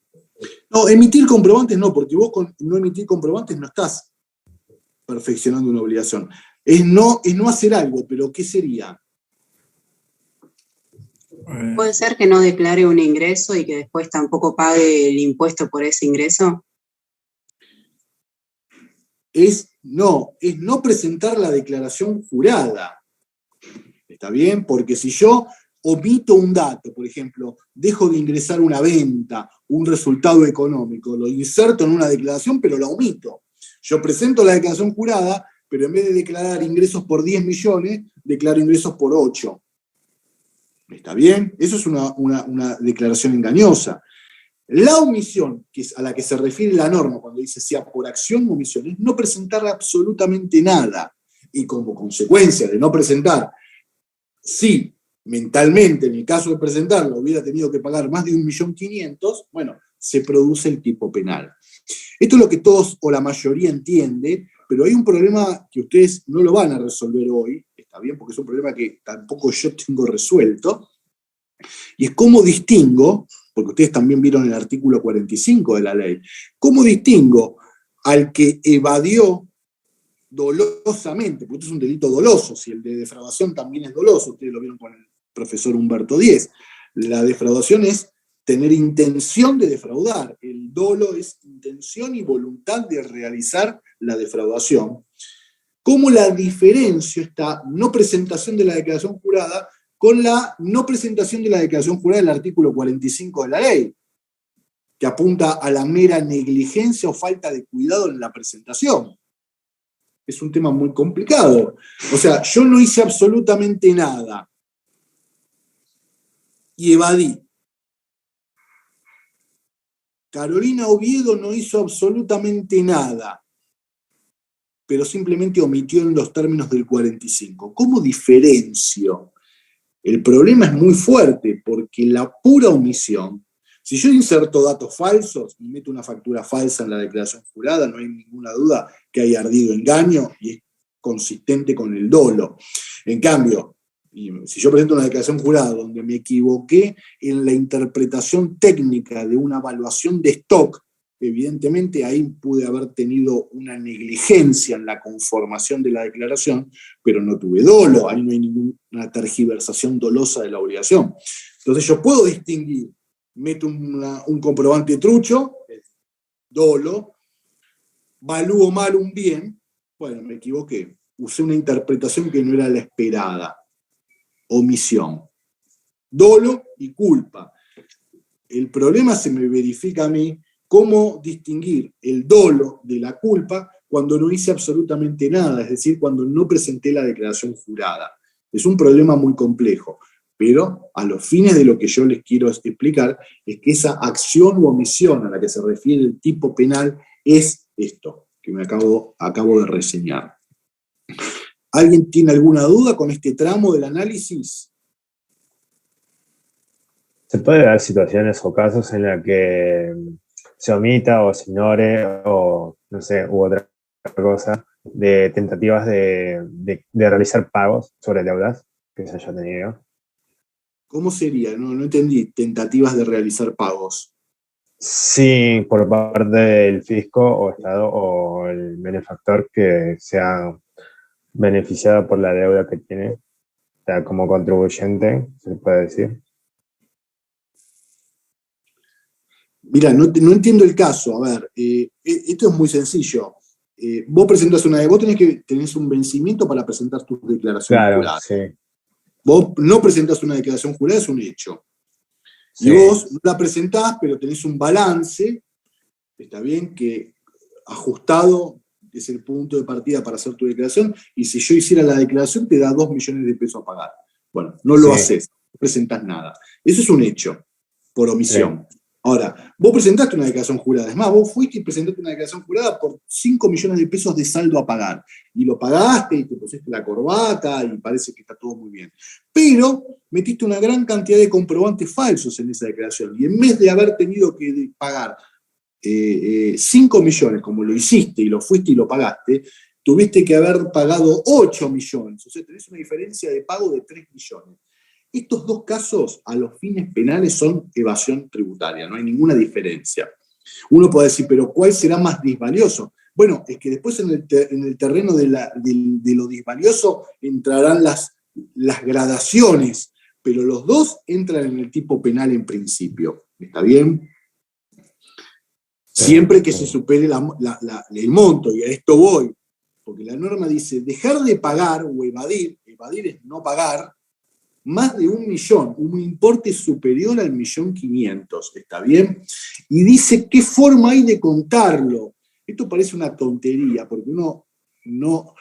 No, emitir comprobantes no, porque vos con no emitir comprobantes no estás perfeccionando una obligación. Es no hacer algo, pero ¿qué sería? ¿Puede ser que no declare un ingreso y que después tampoco pague el impuesto por ese ingreso? Es no presentar la declaración jurada. ¿Está bien? Porque si yo omito un dato, por ejemplo, dejo de ingresar una venta, un resultado económico, lo inserto en una declaración, pero la omito. Yo presento la declaración jurada, pero en vez de declarar ingresos por 10 millones, declaro ingresos por 8. ¿Está bien? Eso es una declaración engañosa. La omisión, que es a la que se refiere la norma cuando dice sea por acción o omisión, es no presentar absolutamente nada. Y como consecuencia de no presentar, sí, mentalmente, en el caso de presentarlo, hubiera tenido que pagar más de 1.500.000, bueno, se produce el tipo penal. Esto es lo que todos o la mayoría entiende, pero hay un problema que ustedes no lo van a resolver hoy, está bien, porque es un problema que tampoco yo tengo resuelto, y es cómo distingo, porque ustedes también vieron el artículo 45 de la ley, cómo distingo al que evadió dolosamente, porque esto es un delito doloso, si el de defraudación también es doloso, ustedes lo vieron con el profesor Humberto Díez, la defraudación es tener intención de defraudar, el dolo es intención y voluntad de realizar la defraudación. ¿Cómo la diferencio esta no presentación de la declaración jurada con la no presentación de la declaración jurada del artículo 45 de la ley, que apunta a la mera negligencia o falta de cuidado en la presentación? Es un tema muy complicado. O sea, yo no hice absolutamente nada y evadí. Carolina Oviedo no hizo absolutamente nada, pero simplemente omitió en los términos del 45. ¿Cómo diferencio? El problema es muy fuerte, porque la pura omisión, si yo inserto datos falsos y meto una factura falsa en la declaración jurada, no hay ninguna duda que hay ardido engaño y es consistente con el dolo. En cambio, si yo presento una declaración jurada donde me equivoqué en la interpretación técnica de una evaluación de stock, evidentemente ahí pude haber tenido una negligencia en la conformación de la declaración, pero no tuve dolo, ahí no hay ninguna tergiversación dolosa de la obligación. Entonces yo puedo distinguir, meto un comprobante trucho, dolo, valúo mal un bien, bueno, me equivoqué, usé una interpretación que no era la esperada, omisión, dolo y culpa. El problema se me verifica a mí cómo distinguir el dolo de la culpa cuando no hice absolutamente nada, es decir, cuando no presenté la declaración jurada. Es un problema muy complejo, pero a los fines de lo que yo les quiero explicar es que esa acción u omisión a la que se refiere el tipo penal es esto que me acabo de reseñar. ¿Alguien tiene alguna duda con este tramo del análisis? ¿Se puede dar situaciones o casos en las que se omita o se ignore o, no sé, u otra cosa de tentativas de realizar pagos sobre deudas que se haya tenido? ¿Cómo sería? No entendí. Tentativas de realizar pagos. Sí, por parte del fisco o Estado o el benefactor que sea beneficiado por la deuda que tiene, o sea, como contribuyente, se puede decir. Mira, no entiendo el caso. A ver, esto es muy sencillo. Vos presentás vos tenés un vencimiento para presentar tus declaraciones juradas. Sí. Vos no presentás una declaración jurada, es un hecho. Sí. Y vos no la presentás, pero tenés un balance, está bien, que ajustado es el punto de partida para hacer tu declaración, y si yo hiciera la declaración te da 2 millones de pesos a pagar. Bueno, no lo haces, no presentás nada. Eso es un hecho, por omisión. Sí. Ahora, vos presentaste una declaración jurada, es más, vos fuiste y presentaste una declaración jurada por 5 millones de pesos de saldo a pagar, y lo pagaste y te pusiste la corbata y parece que está todo muy bien. Pero metiste una gran cantidad de comprobantes falsos en esa declaración, y en vez de haber tenido que pagar 5 millones, como lo hiciste y lo fuiste y lo pagaste, tuviste que haber pagado 8 millones, o sea, tenés una diferencia de pago de 3 millones. Estos dos casos, a los fines penales, son evasión tributaria, no hay ninguna diferencia. Uno puede decir, pero ¿cuál será más disvalioso? Bueno, es que después en el terreno de lo disvalioso entrarán las gradaciones, pero los dos entran en el tipo penal en principio. ¿Está bien? Siempre que se supere el monto, y a esto voy, porque la norma dice, dejar de pagar o evadir es no pagar, más de 1 millón, un importe superior al 1.500.000, ¿está bien? Y dice qué forma hay de contarlo. Esto parece una tontería, porque uno no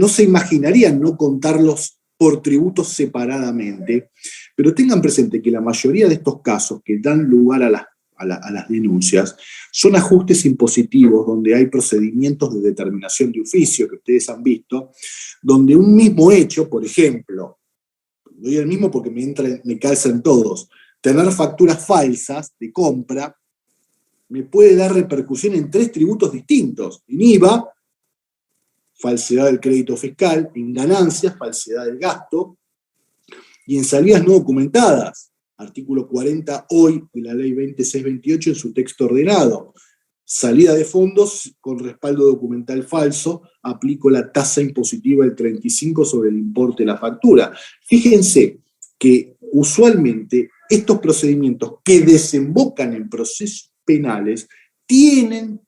se imaginaría no contarlos por tributos separadamente, pero tengan presente que la mayoría de estos casos que dan lugar a las denuncias son ajustes impositivos donde hay procedimientos de determinación de oficio que ustedes han visto, donde un mismo hecho, por ejemplo, doy el mismo porque me calzan todos. Tener facturas falsas de compra me puede dar repercusión en 3 tributos distintos. En IVA, falsedad del crédito fiscal; en ganancias, falsedad del gasto; y en salidas no documentadas, artículo 40 hoy de la ley 2628 en su texto ordenado. Salida de fondos con respaldo documental falso, aplico la tasa impositiva del 35 sobre el importe de la factura. Fíjense que usualmente estos procedimientos que desembocan en procesos penales tienen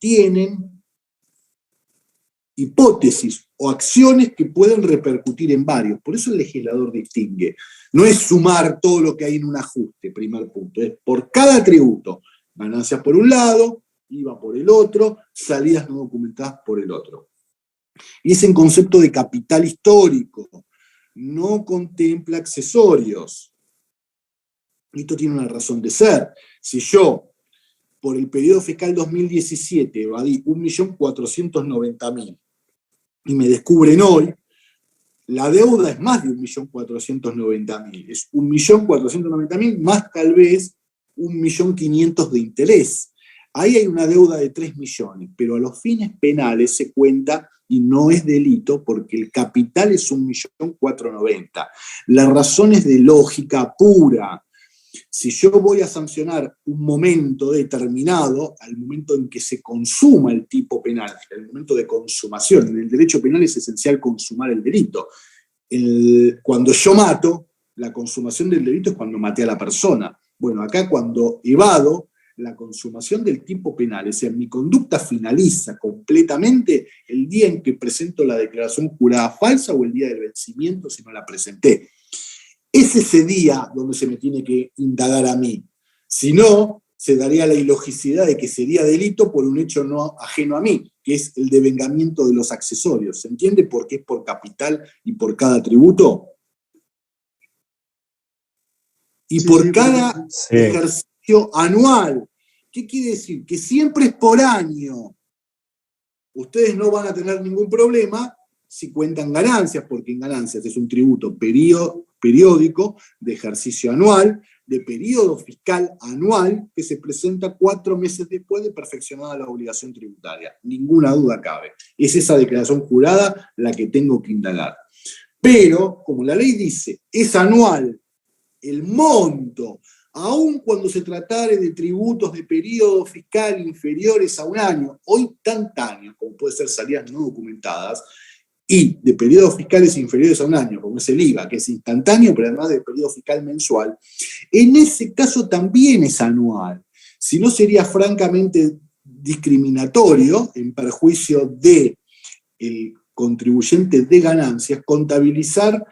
hipótesis o acciones que pueden repercutir en varios. Por eso el legislador distingue. No es sumar todo lo que hay en un ajuste, primer punto. Es por cada tributo, ganancias por un lado, IVA por el otro, salidas no documentadas por el otro. Y es en concepto de capital histórico. No contempla accesorios. Esto tiene una razón de ser. Si yo, por el periodo fiscal 2017, evadí 1.490.000 y me descubren hoy, la deuda es más de 1.490.000. Es 1.490.000 más tal vez 1.500.000 de interés. Ahí hay una deuda de 3 millones, pero a los fines penales se cuenta y no es delito porque el capital es 1.490.000. La razón es de lógica pura. Si yo voy a sancionar un momento determinado, al momento en que se consuma el tipo penal, el momento de consumación, en el derecho penal es esencial consumar el delito. Cuando yo mato, la consumación del delito es cuando maté a la persona. Bueno, acá cuando evado, la consumación del tipo penal, es decir, mi conducta finaliza completamente el día en que presento la declaración jurada falsa o el día del vencimiento si no la presenté. Es ese día donde se me tiene que indagar a mí. Si no, se daría la ilogicidad de que sería delito por un hecho no ajeno a mí, que es el devengamiento de los accesorios. ¿Se entiende por qué es por capital y por cada tributo? Y sí, por cada ejercicio anual. ¿Qué quiere decir? Que siempre es por año. Ustedes no van a tener ningún problema si cuentan ganancias, porque en ganancias es un tributo periódico de ejercicio anual, de periodo fiscal anual, que se presenta 4 meses después de perfeccionada la obligación tributaria. Ninguna duda cabe. Es esa declaración jurada la que tengo que indagar. Pero, como la ley dice, es anual el monto, aun cuando se tratare de tributos de periodo fiscal inferiores a un año, o instantáneos, como puede ser salidas no documentadas, y de periodos fiscales inferiores a un año, como es el IVA, que es instantáneo, pero además de periodo fiscal mensual, en ese caso también es anual. Si no, sería francamente discriminatorio, en perjuicio del contribuyente de ganancias, contabilizar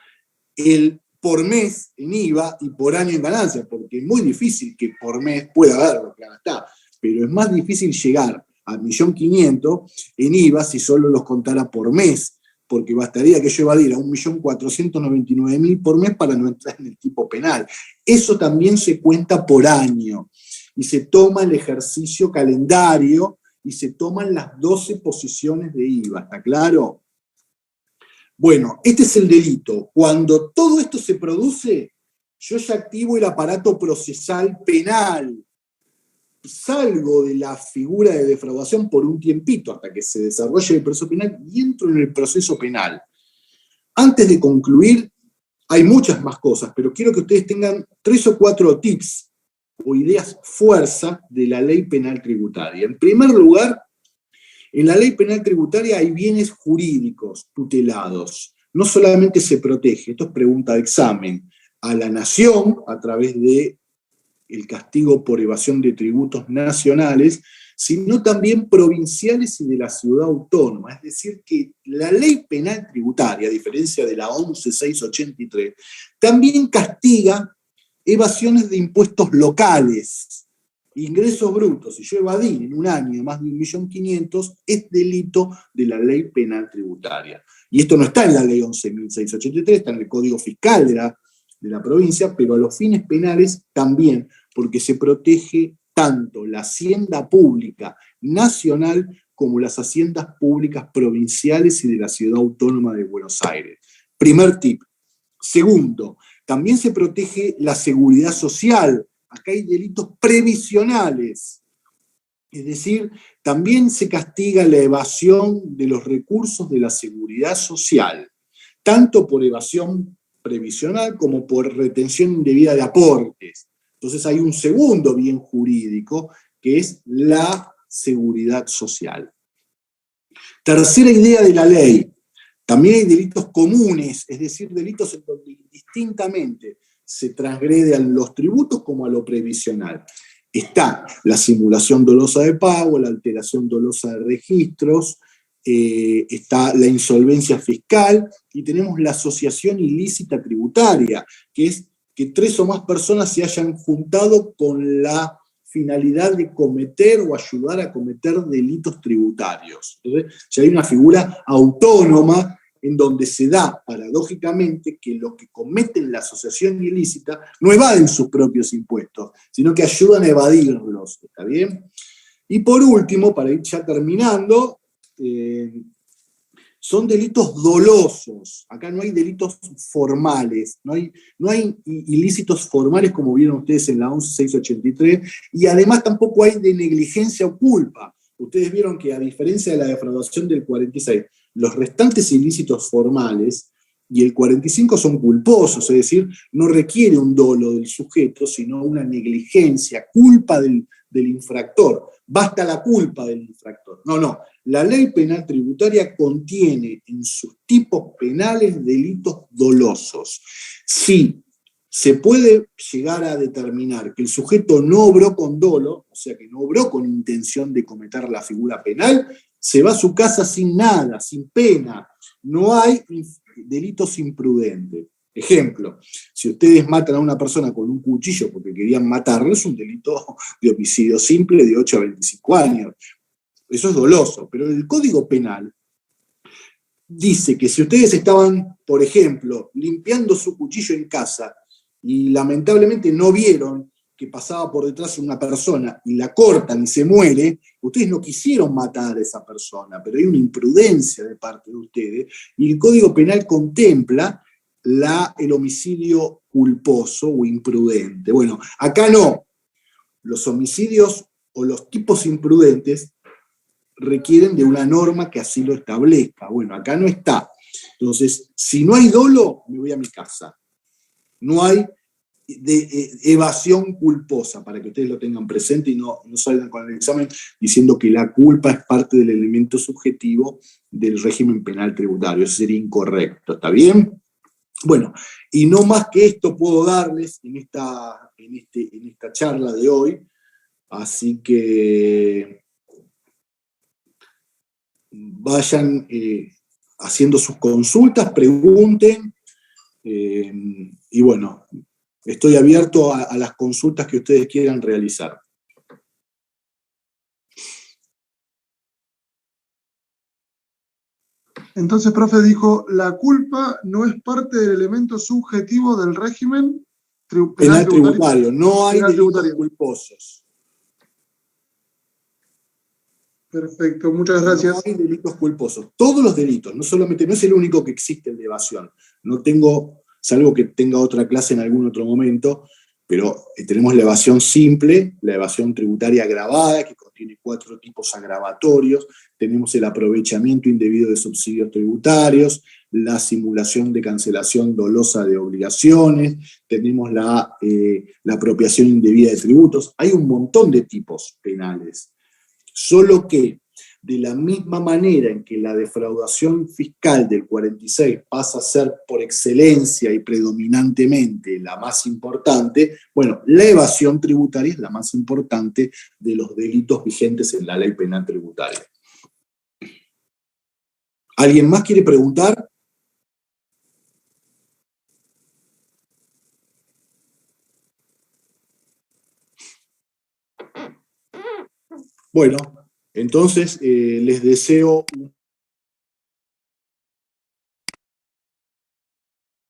el por mes en IVA y por año en ganancias, porque es muy difícil que por mes pueda haber lo que está, pero es más difícil llegar a 1.500.000 en IVA si solo los contara por mes, porque bastaría que yo evadiera 1.499.000 por mes para no entrar en el tipo penal. Eso también se cuenta por año, y se toma el ejercicio calendario, y se toman las 12 posiciones de IVA, ¿está claro? Bueno, este es el delito. Cuando todo esto se produce, yo ya activo el aparato procesal penal. Salgo de la figura de defraudación por un tiempito hasta que se desarrolle el proceso penal y entro en el proceso penal. Antes de concluir, hay muchas más cosas, pero quiero que ustedes tengan 3 o 4 tips o ideas fuerza de la ley penal tributaria. En primer lugar, en la ley penal tributaria hay bienes jurídicos tutelados. No solamente se protege, esto es pregunta de examen, a la nación a través de el castigo por evasión de tributos nacionales, sino también provinciales y de la ciudad autónoma. Es decir, que la ley penal tributaria, a diferencia de la 11.683, también castiga evasiones de impuestos locales. Ingresos brutos, si yo evadí en un año más de 1.500.000, es delito de la ley penal tributaria. Y esto no está en la ley 11.683, está en el Código Fiscal de la provincia, pero a los fines penales también, porque se protege tanto la hacienda pública nacional como las haciendas públicas provinciales y de la Ciudad Autónoma de Buenos Aires. Primer tip. Segundo, También se protege la seguridad social. Acá hay delitos previsionales. Es decir, también se castiga la evasión de los recursos de la seguridad social, tanto por evasión previsional como por retención indebida de aportes. Entonces hay un segundo bien jurídico, que es la seguridad social. Tercera idea de la ley. También hay delitos comunes, es decir, delitos en donde indistintamente se transgrede a los tributos como a lo previsional. Está la simulación dolosa de pago, la alteración dolosa de registros, está la insolvencia fiscal y tenemos la asociación ilícita tributaria, que es que 3 o más personas se hayan juntado con la finalidad de cometer o ayudar a cometer delitos tributarios. Entonces, ya hay una figura autónoma en donde se da, paradójicamente, que los que cometen la asociación ilícita no evaden sus propios impuestos, sino que ayudan a evadirlos, ¿está bien? Y por último, para ir ya terminando, son delitos dolosos. Acá no hay delitos formales, no hay ilícitos formales como vieron ustedes en la 11683, y además tampoco hay de negligencia o culpa. Ustedes vieron que a diferencia de la defraudación del 46, los restantes ilícitos formales y el 45 son culposos, es decir, no requiere un dolo del sujeto, sino una negligencia, culpa del infractor. Basta la culpa del infractor. No. La ley penal tributaria contiene en sus tipos penales delitos dolosos. Sí, se puede llegar a determinar que el sujeto no obró con dolo, o sea que no obró con intención de cometer la figura penal, se va a su casa sin nada, sin pena. No hay delitos imprudentes. Ejemplo, si ustedes matan a una persona con un cuchillo porque querían matarlo, es un delito de homicidio simple de 8 a 25 años. Eso es doloso, pero el Código Penal dice que si ustedes estaban, por ejemplo, limpiando su cuchillo en casa y lamentablemente no vieron que pasaba por detrás una persona y la cortan y se muere, ustedes no quisieron matar a esa persona, pero hay una imprudencia de parte de ustedes, y el Código Penal contempla el homicidio culposo o imprudente. Bueno, acá no. Los homicidios o los tipos imprudentes requieren de una norma que así lo establezca. Bueno, acá no está. Entonces, si no hay dolo, me voy a mi casa. No hay evasión culposa, para que ustedes lo tengan presente y no salgan con el examen diciendo que la culpa es parte del elemento subjetivo del régimen penal tributario. Eso sería incorrecto, ¿está bien? Bueno, y no más que esto puedo darles en esta charla de hoy, así que vayan haciendo sus consultas, pregunten, y bueno, estoy abierto a las consultas que ustedes quieran realizar. Entonces, profe, dijo, la culpa no es parte del elemento subjetivo del régimen penal tributario. No hay delitos culposos. Perfecto, muchas gracias. No hay delitos culposos. Todos los delitos, no solamente, no es el único que existe el de evasión. No tengo, salvo que tenga otra clase en algún otro momento, pero tenemos la evasión simple, la evasión tributaria agravada, que contiene 4 tipos agravatorios, tenemos el aprovechamiento indebido de subsidios tributarios, la simulación de cancelación dolosa de obligaciones, tenemos la apropiación indebida de tributos. Hay un montón de tipos penales. Solo que, de la misma manera en que la defraudación fiscal del 46 pasa a ser por excelencia y predominantemente la más importante, bueno, la evasión tributaria es la más importante de los delitos vigentes en la ley penal tributaria. ¿Alguien más quiere preguntar? Bueno, entonces les deseo un